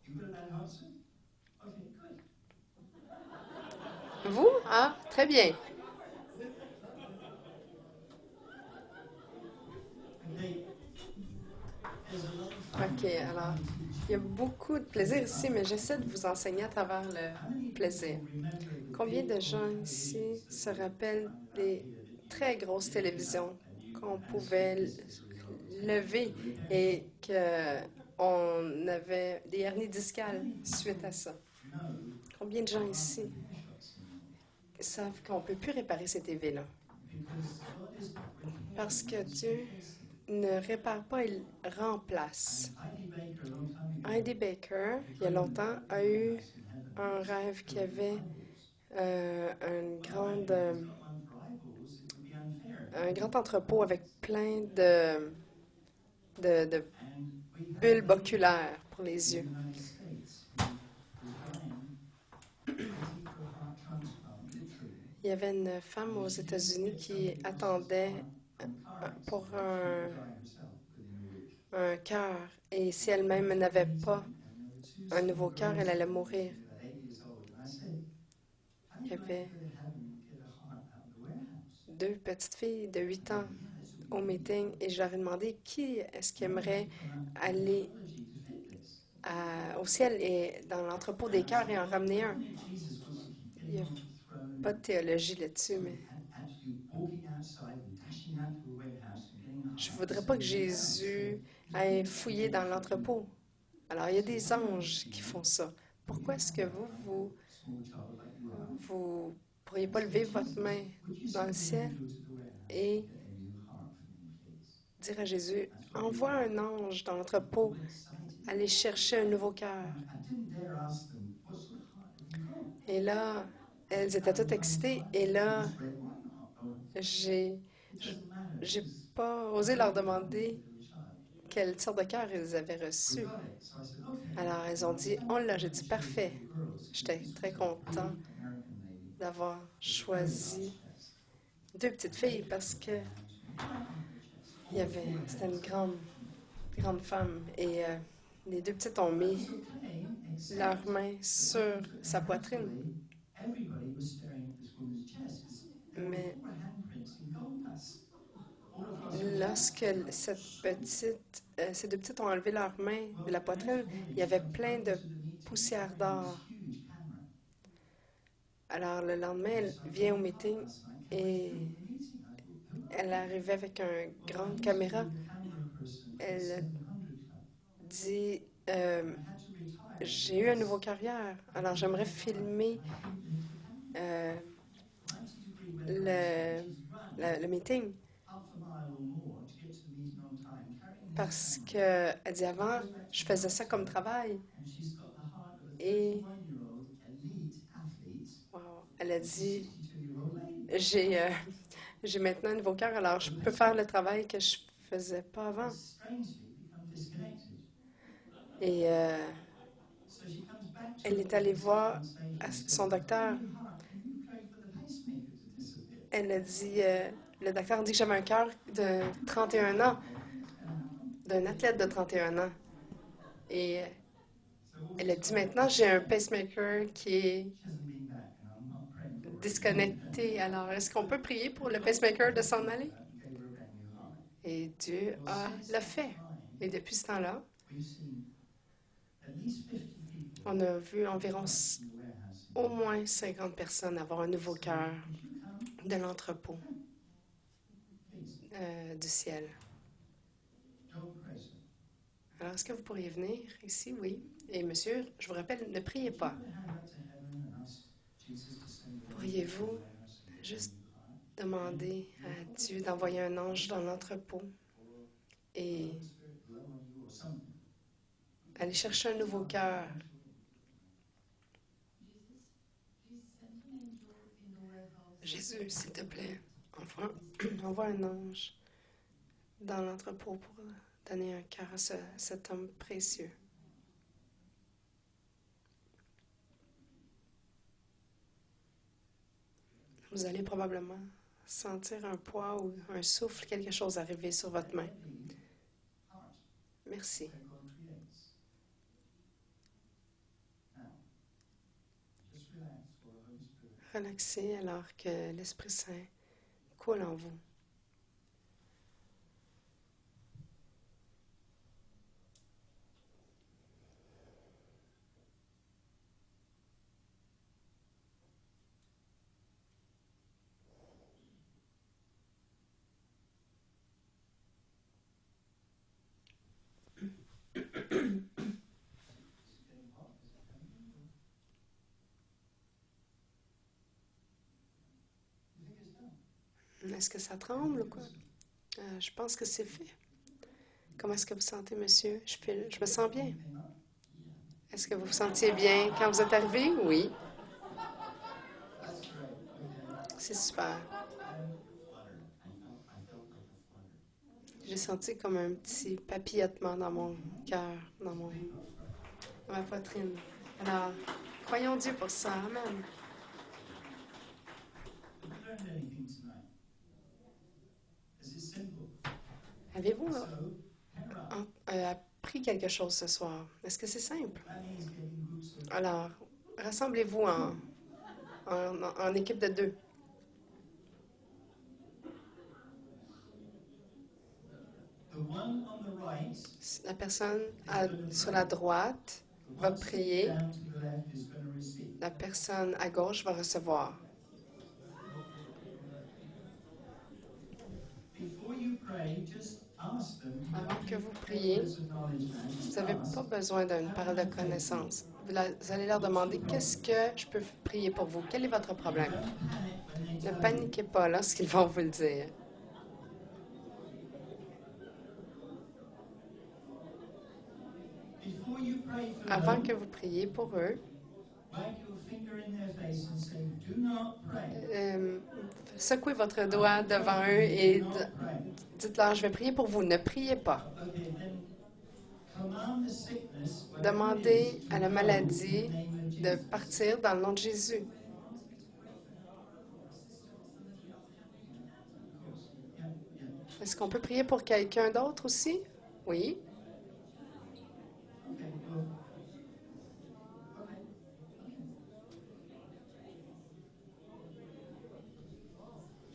You got a bad heart, sir? Okay, good. Vous? Ah, très bien. Okay. There's a lot of OK, alors, il y a beaucoup de plaisir ici, mais j'essaie de vous enseigner à travers le plaisir. Combien de gens ici se rappellent des très grosses télévisions qu'on pouvait lever et qu'on avait des hernies discales suite à ça? Combien de gens ici savent qu'on ne peut plus réparer ces TV-là? Parce que Dieu ne répare pas, il remplace. Heidi Baker, il y a longtemps, a eu un rêve qui avait un grand entrepôt avec plein de de bulbes oculaires pour les yeux. United States, who was dying, waiting for a heart transplant, literally. Il y avait une femme aux États-Unis qui attendait pour un cœur. Et si elle-même n'avait pas un nouveau cœur, elle allait mourir. Il y avait 2 petites filles de 8 ans au meeting et je leur ai demandé qui est-ce qui aimerait aller au ciel et dans l'entrepôt des cœurs et en ramener un. Il n'y a pas de théologie là-dessus, mais je ne voudrais pas que Jésus aille fouiller dans l'entrepôt. Alors, il y a des anges qui font ça. Pourquoi est-ce que vous pourriez pas lever votre main dans le ciel et dire à Jésus, envoie un ange dans l'entrepôt, aller chercher un nouveau cœur. Et là, elles étaient toutes excitées. Et là, j'ai pas osé leur demander quelle sorte de cœur ils avaient reçu. Alors, elles ont dit, on l'a. J'ai dit, parfait. J'étais très content d'avoir choisi 2 petites filles parce que c'était une grande femme. Et les 2 petites ont mis leurs mains sur sa poitrine. Mais lorsque ces 2 petites ont enlevé leurs mains de la poitrine, il y avait plein de poussière d'or. Alors, le lendemain, elle vient au meeting et elle arrivait avec une grande caméra. Elle dit j'ai eu un nouveau carrière, alors j'aimerais filmer le meeting. Parce que, elle dit avant, je faisais ça comme travail. Et wow, elle a dit j'ai maintenant un nouveau cœur, alors je peux faire le travail que je faisais pas avant. Et elle est allée voir son docteur. Elle a dit, le docteur dit que j'avais un cœur de 31 ans, d'un athlète de 31 ans. Et elle a dit maintenant, j'ai un pacemaker qui est disconnecté. Alors, est-ce qu'on peut prier pour le pacemaker de s'en aller? Et Dieu l'a fait. Et depuis ce temps-là, on a vu environ au moins 50 personnes avoir un nouveau cœur de l'entrepôt du ciel. Alors, est-ce que vous pourriez venir ici? Oui. Et monsieur, je vous rappelle, ne priez pas. Pourriez-vous juste demander à Dieu d'envoyer un ange dans l'entrepôt et aller chercher un nouveau cœur? Jésus, s'il te plaît, envoie un ange dans l'entrepôt pour donner un cœur à cet homme précieux. Vous allez probablement sentir un poids ou un souffle, quelque chose arriver sur votre main. Merci. Relaxez alors que l'Esprit Saint coule en vous. Est-ce que ça tremble ou quoi? Je pense que c'est fait. Comment est-ce que vous sentez, monsieur? Je me sens bien. Est-ce que vous vous sentiez bien quand vous êtes arrivé? Oui. C'est super. J'ai senti comme un petit papillotement dans mon cœur, dans ma poitrine. Alors, croyons Dieu pour ça. Amen. Have you learned anything tonight? Is it simple? Avez-vous So, pair up. appris quelque chose ce soir? Est-ce que c'est simple? That means getting groups of Alors, rassemblez-vous en équipe de 2. the one on the right. La personne sur la droite The va one sitting prier. down to the left is going to receive. La personne à gauche va recevoir. Before you pray, just ask them. You Avant don't que need vous priez, words of knowledge now. Vous Just n'avez ask. pas besoin d'une parole de connaissance. Vous allez leur demander qu'est-ce que je peux prier pour vous? Quel est votre problème? Don't panic when they Ne tell you. paniquez pas lorsqu'ils vont vous le dire. Before you pray for Avant them, que vous priez pour eux, wag your finger in their face and say, "Do not pray." secouez votre doigt devant eux et Do not pray. dites-leur, je vais prier pour vous. Ne priez pas. Okay, then command the sickness, whatever it Demandez is, to à la go maladie in the name of de Jesus. partir dans le nom de Jésus. Yeah, yeah. Est-ce qu'on peut prier pour quelqu'un d'autre aussi? Oui. Okay, well. Okay.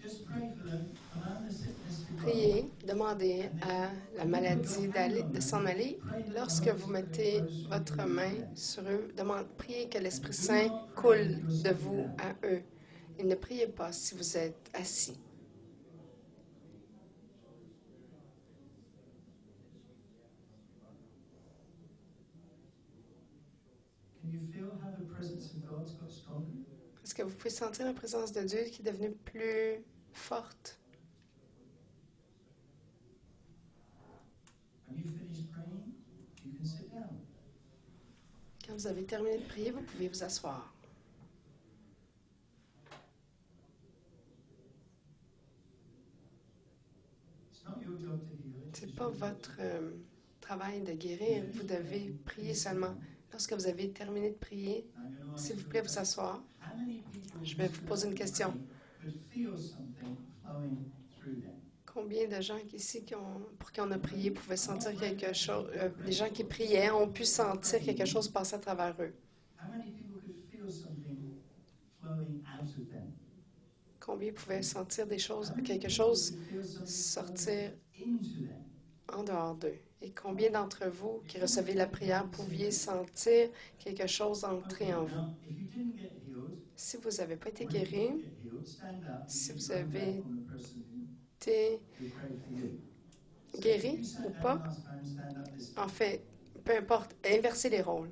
Just pray for them. Command the sickness to go. Priez, demandez à la maladie de s'en aller. Lorsque vous mettez votre main sur eux, priez que l'Esprit Saint coule de vous à eux. Et ne priez pas si vous êtes assis. Can you feel how the presence of God's got stronger? Est-ce que vous pouvez sentir la présence de Dieu qui est devenue plus forte? When you finish praying, you can sit down. Quand vous avez terminé de prier, vous pouvez vous asseoir. It's not your job to heal it. Ce n'est it's pas your job. votre travail de guérir. Vous devez prier seulement. Lorsque vous avez terminé de prier, I'm going to ask s'il vous you plaît, a vous question. asseoir. How many people Je vais vous poser une question. could feel something flowing through them? Combien de gens ici pour qui on a prié pouvaient sentir quelque chose? Les gens qui priaient ont pu sentir quelque chose passer à travers eux. How many people could feel something flowing out of them? Combien pouvaient sentir How many quelque people chose could feel something sortir flowing into them? en dehors d'eux? Et combien d'entre vous qui recevez la prière pouviez sentir quelque chose entrer en vous? Now, if you didn't get healed, Si vous n'avez pas été or if you guéri, didn't get healed, stand up. si You vous can stand avez up on the person été who prayed for you. guéri You sat ou down pas, last time, stand up this time. en fait, peu importe, inversez les rôles.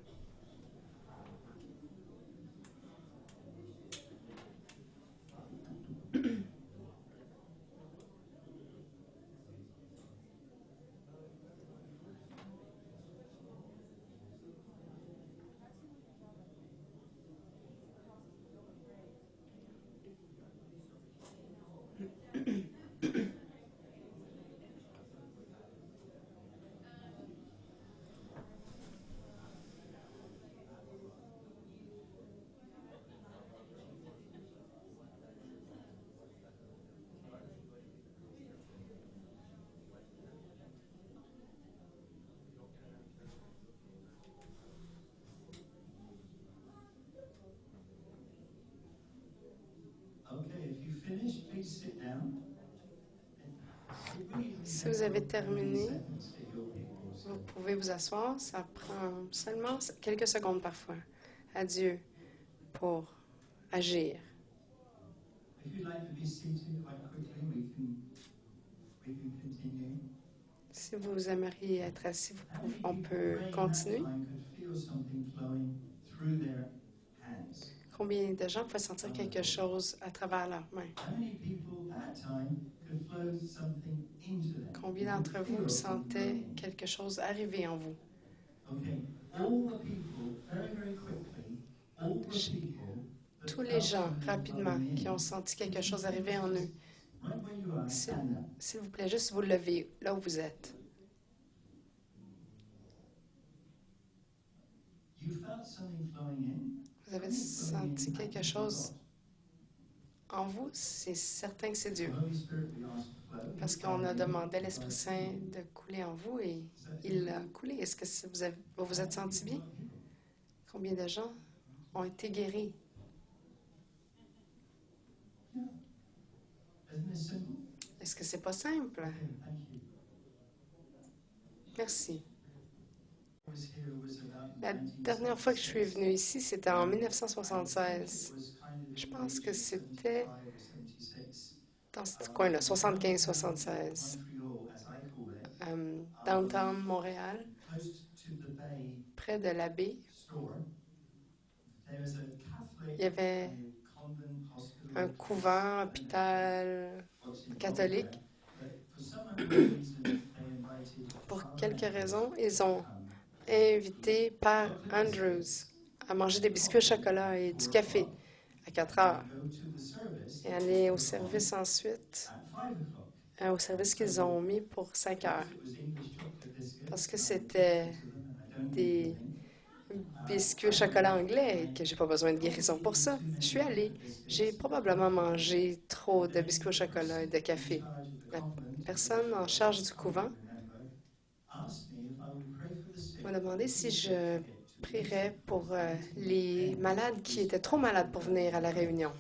Okay, if you finish, please sit down. It really Si vous avez terminé, seconds to heal people, so- vous pouvez vous asseoir. Ça prend seulement quelques secondes parfois. À Dieu pour agir. If you'd like to be seated quite quickly, we can continue. Si vous aimeriez être assis, How many on people peut praying continuer. that time could feel something flowing through their hands? Combien de gens peuvent sentir quelque chose à travers leurs mains? How many people that time could flow something into them? Combien d'entre vous Feel sentaient something quelque chose arriver en vous? Okay, all the people, very quickly, all the people that Tous les felt gens, something rapidement, flowing in, qui ont senti quelque chose arriver en eux, Where you are, S'il stand up. s'il vous plaît, juste vous lever là où vous êtes. You felt something flowing in. Vous avez senti quelque chose en vous? C'est certain que c'est The Dieu. Holy Spirit we asked to flow. Parce qu'on a demandé à l'Esprit Saint de couler en vous et il a coulé. Est-ce que vous vous êtes senti bien? Combien de gens ont été guéris? Isn't this simple? Est-ce que c'est pas simple? Okay, thank you. Merci. I was here was about La dernière fois que je suis venue ici, c'était en 1976. Je pense que c'était dans ce coin-là, 75-76, downtown Montréal, près de la baie. Il y avait un couvent, hôpital catholique. Pour quelques raisons, ils ont invité Père Andrews à manger des biscuits au chocolat et du café à 4 heures et aller au service ensuite, au service qu'ils ont mis pour 5 heures. Parce que c'était des biscuits au chocolat anglais et que j'ai pas besoin de guérison pour ça. Je suis allée. J'ai probablement mangé trop de biscuits au chocolat et de café. La personne en charge du couvent m'a demandé si je prierais pour les malades qui étaient trop malades pour venir à la réunion.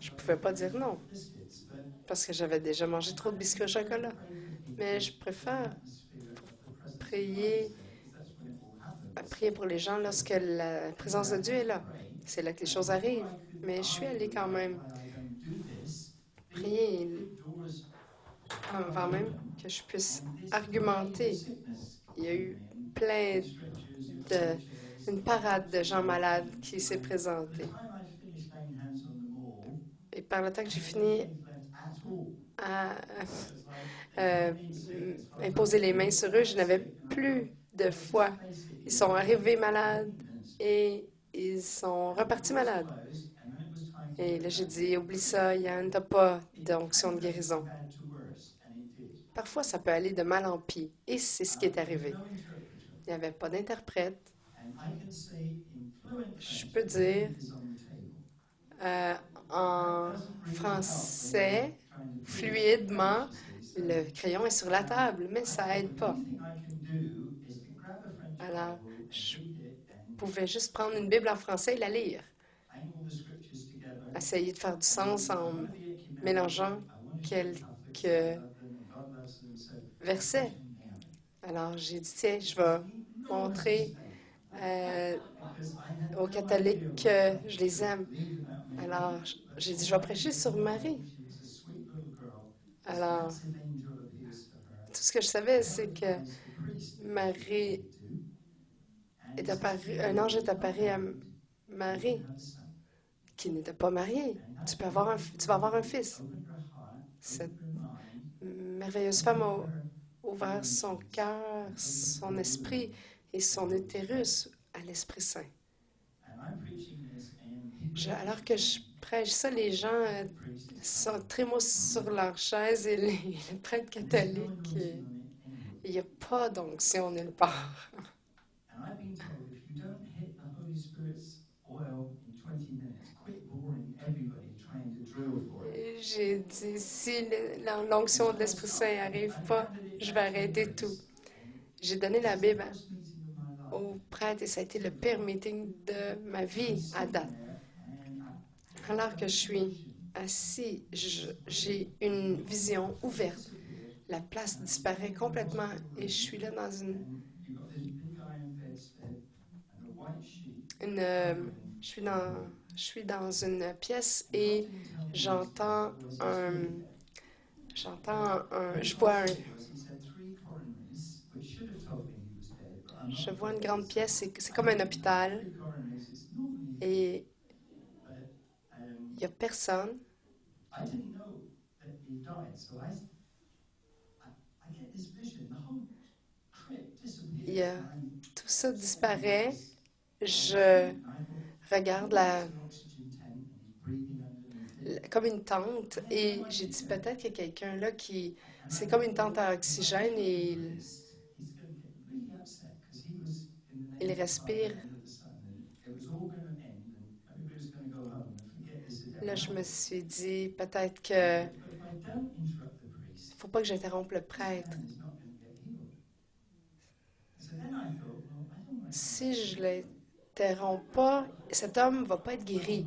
Je ne pouvais pas dire non, parce que j'avais déjà mangé trop de biscuits au chocolat. Mais je préfère prier pour les gens lorsque la présence de Dieu est là. C'est là que les choses arrivent. Mais je suis allée quand même prier avant même que je puisse argumenter. Il y a eu une parade de gens malades qui s'est présentée. Et par le temps que j'ai fini à imposer les mains sur eux, je n'avais plus de foi. Ils sont arrivés malades et ils sont repartis malades. Et là, j'ai dit, oublie ça, Yann, t'as pas d'onction de guérison. Parfois, ça peut aller de mal en pis. Et c'est ce qui est arrivé. Il n'y avait pas d'interprète. Je peux dire en français, fluidement, le crayon est sur la table, mais ça aide pas. Alors, je pouvais juste prendre une Bible en français et la lire. Essayer de faire du sens en mélangeant quelques versets. Alors, j'ai dit, tiens, je vais montrer aux catholiques que je les aime. Alors, j'ai dit, je vais prêcher sur Marie. Alors, tout ce que je savais, c'est que Marie est apparue, un ange est apparu à Marie, qui n'était pas mariée. Tu vas avoir un fils. Cette merveilleuse femme a ouvert son cœur, son esprit et son utérus à l'Esprit Saint. Alors que je prêche ça, les gens sont trémoussent sur leur chaise et les prêtres catholiques, il n'y a pas d'onction nulle part. J'ai dit, si l'onction de l'Esprit Saint n'arrive pas, je vais arrêter tout. J'ai donné la Bible au prêtre et ça a été le pire meeting de ma vie à date. Alors que je suis assis, j'ai une vision ouverte. La place disparaît complètement et je suis là dans je suis dans une pièce et je vois une grande pièce, c'est comme un hôpital et il n'y a personne. Tout ça disparaît. Je regarde comme une tente. Et j'ai dit, peut-être qu'il y a quelqu'un là qui... C'est comme une tente à oxygène et il respire. Là, je me suis dit, peut-être que faut pas que j'interrompe le prêtre. Si je l'interromps pas, cet homme va pas être guéri.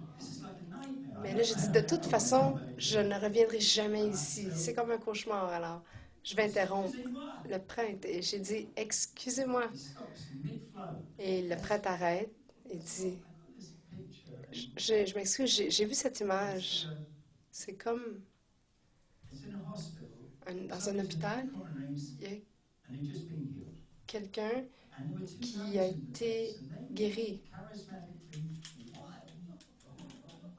Mais là, j'ai dit, de toute façon, je ne reviendrai jamais ici. C'est comme un cauchemar, alors je vais interrompre le prêtre. Et j'ai dit, excusez-moi. Et le prêtre arrête et dit, je m'excuse, j'ai vu cette image. C'est comme dans un hôpital, il y a quelqu'un qui a été guéri.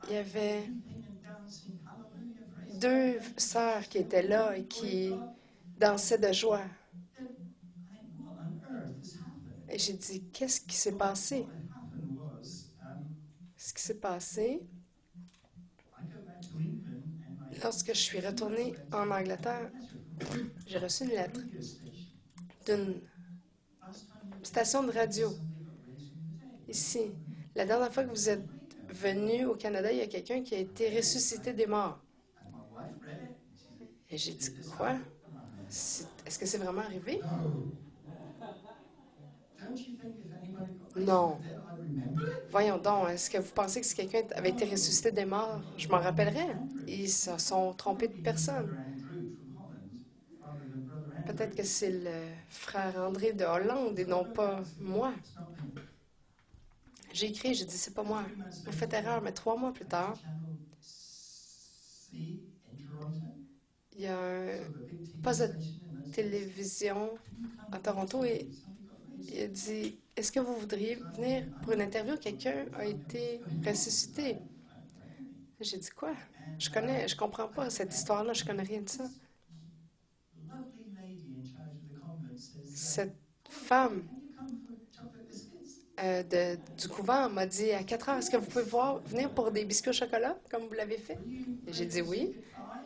Il y avait deux sœurs qui étaient là et qui dansaient de joie. Et j'ai dit, qu'est-ce qui s'est passé? Ce qui s'est passé, lorsque je suis retournée en Angleterre, j'ai reçu une lettre d'une station de radio ici. La dernière fois que vous êtes venu au Canada, il y a quelqu'un qui a été ressuscité des morts. Et j'ai dit, quoi? Est-ce que c'est vraiment arrivé? Non. Voyons donc, est-ce que vous pensez que si quelqu'un avait été ressuscité des morts, je m'en rappellerais? Ils se sont trompés de personne. Peut-être que c'est le frère André de Hollande et non pas moi. J'ai écrit, j'ai dit, c'est pas moi. Vous faites erreur, mais 3 mois plus tard, il y a un poste de télévision à Toronto et il a dit, est-ce que vous voudriez venir pour une interview? Quelqu'un a été ressuscité. J'ai dit, quoi? Je comprends pas cette histoire-là, je connais rien de ça. Cette femme du couvent m'a dit à 4 heures, est-ce que vous pouvez venir pour des biscuits au chocolat, comme vous l'avez fait? Et j'ai dit oui.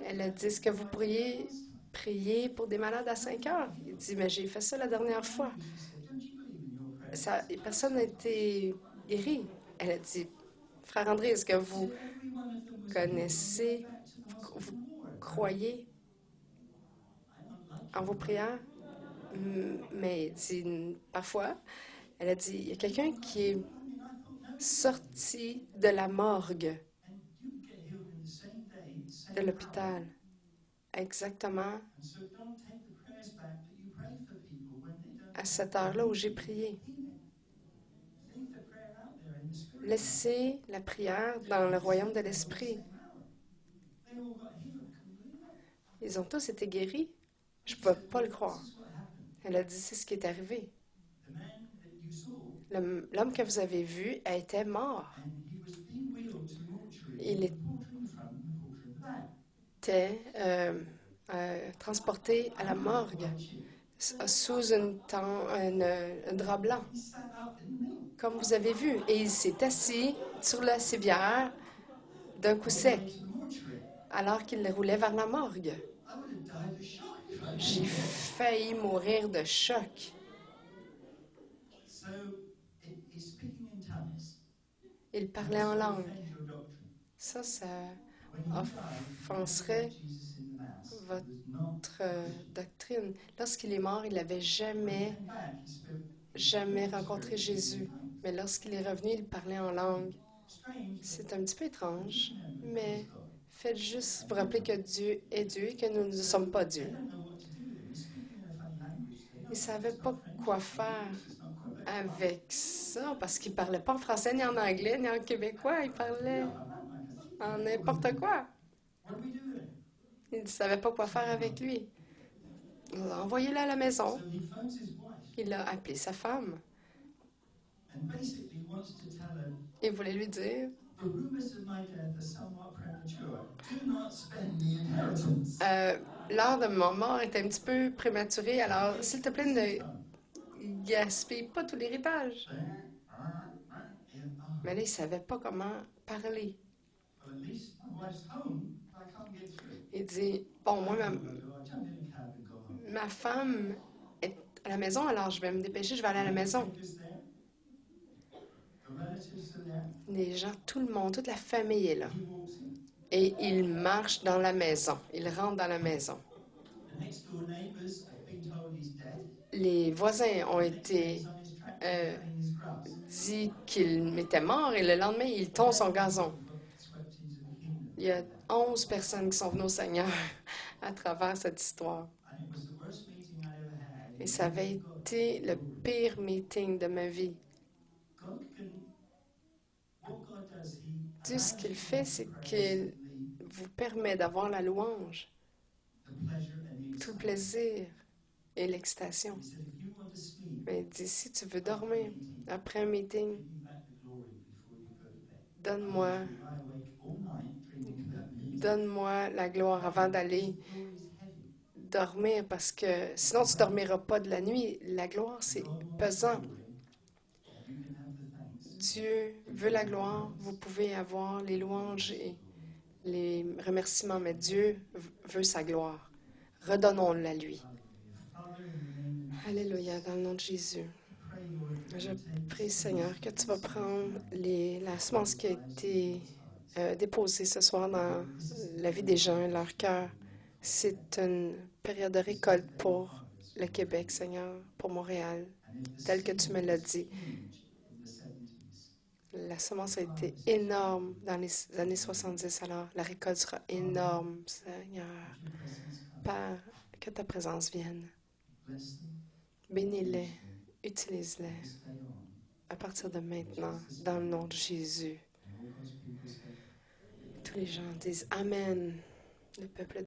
Elle a dit, est-ce que vous pourriez prier pour des malades à 5 heures? Il dit, mais j'ai fait ça la dernière fois. Personne n'a été guéri. Elle a dit, frère André, est-ce que vous connaissez, vous croyez en vos prières? Mais dit, parfois, elle a dit, il y a quelqu'un qui est sorti de la morgue de l'hôpital, exactement à cette heure-là où j'ai prié. Laissez la prière dans le royaume de l'Esprit. Ils ont tous été guéris. Je ne pouvais pas le croire. Elle a dit, c'est ce qui est arrivé. L'homme que vous avez vu était mort. Il était transporté à la morgue sous un drap blanc, comme vous avez vu. Et il s'est assis sur la civière d'un coup sec, alors qu'il roulait vers la morgue. J'ai failli mourir de choc. Il parlait en langue. Ça offenserait votre doctrine. Lorsqu'il est mort, il n'avait jamais rencontré Jésus. Mais lorsqu'il est revenu, il parlait en langue. C'est un petit peu étrange, mais faites juste vous rappeler que Dieu est Dieu et que nous ne sommes pas Dieu. Il ne savait pas quoi faire avec ça, parce qu'il ne parlait pas en français, ni en anglais, ni en québécois. Il parlait en n'importe quoi. Il ne savait pas quoi faire avec lui. Il l'a envoyé là à la maison. Il a appelé sa femme. Il voulait lui dire, l'heure de mon mort est un petit peu prématurée, alors s'il te plaît, ne gaspille pas tout l'héritage. Mais là, il ne savait pas comment parler. Well, at least my wife's home, but I can't get through. Il dit, bon, moi, I jump in a cab and go home. ma femme est à la maison, alors je vais me dépêcher, je vais aller à la maison. Neighbours there. The relatives are there. Les gens, tout le monde, toute la famille est là. He walks in. Et il marche dans la maison. Il rentre dans la maison. The next door neighbours have been told he's dead. Les voisins ont été He's on his tractor cutting his grass. dit qu'il était mort et le lendemain, il tond son gazon. Swept into the kingdom. Il y a 11 personnes qui sont venues au Seigneur à travers cette histoire. And it was the worst meeting I ever had. Et ça avait été le pire meeting de ma vie. God can, what God does, he Dieu, ce qu'il fait, c'est qu'il vous permet d'avoir la louange, the pleasure and the tout le plaisir et l'excitation. He said, if you want to sleep, Mais il dit, si tu veux dormir après un meeting, give me back the glory before you go to bed. donne-moi, I awake all night dreaming about meeting. donne-moi la gloire avant d'aller Glory is heavy. dormir parce que sinon tu dormiras pas de la nuit. La gloire, c'est God wants pesant. glory. You can have the thanks. Dieu veut la gloire, vous pouvez avoir les louanges et les remerciements, mais Dieu veut sa gloire. Redonnons-le à lui. Father, in the name of Alléluia, dans le nom de Jésus. pray, Lord, that Je you take prie, Seigneur, que tu vas prendre la semence qui a été déposée ce soir dans la vie des gens, leur cœur. C'est une période de récolte pour le Québec, Seigneur, pour Montréal, tel que tu me l'as dit. in the 70s. La semence a été énorme dans les années 70, alors la récolte sera énorme, Seigneur. Your presence come. Père, que ta présence vienne. Bless them. Bénis-les, utilise-les Stay on. à partir de maintenant, dans le nom de Jésus. And all God's people say, Tous les gens disent Amen. Le peuple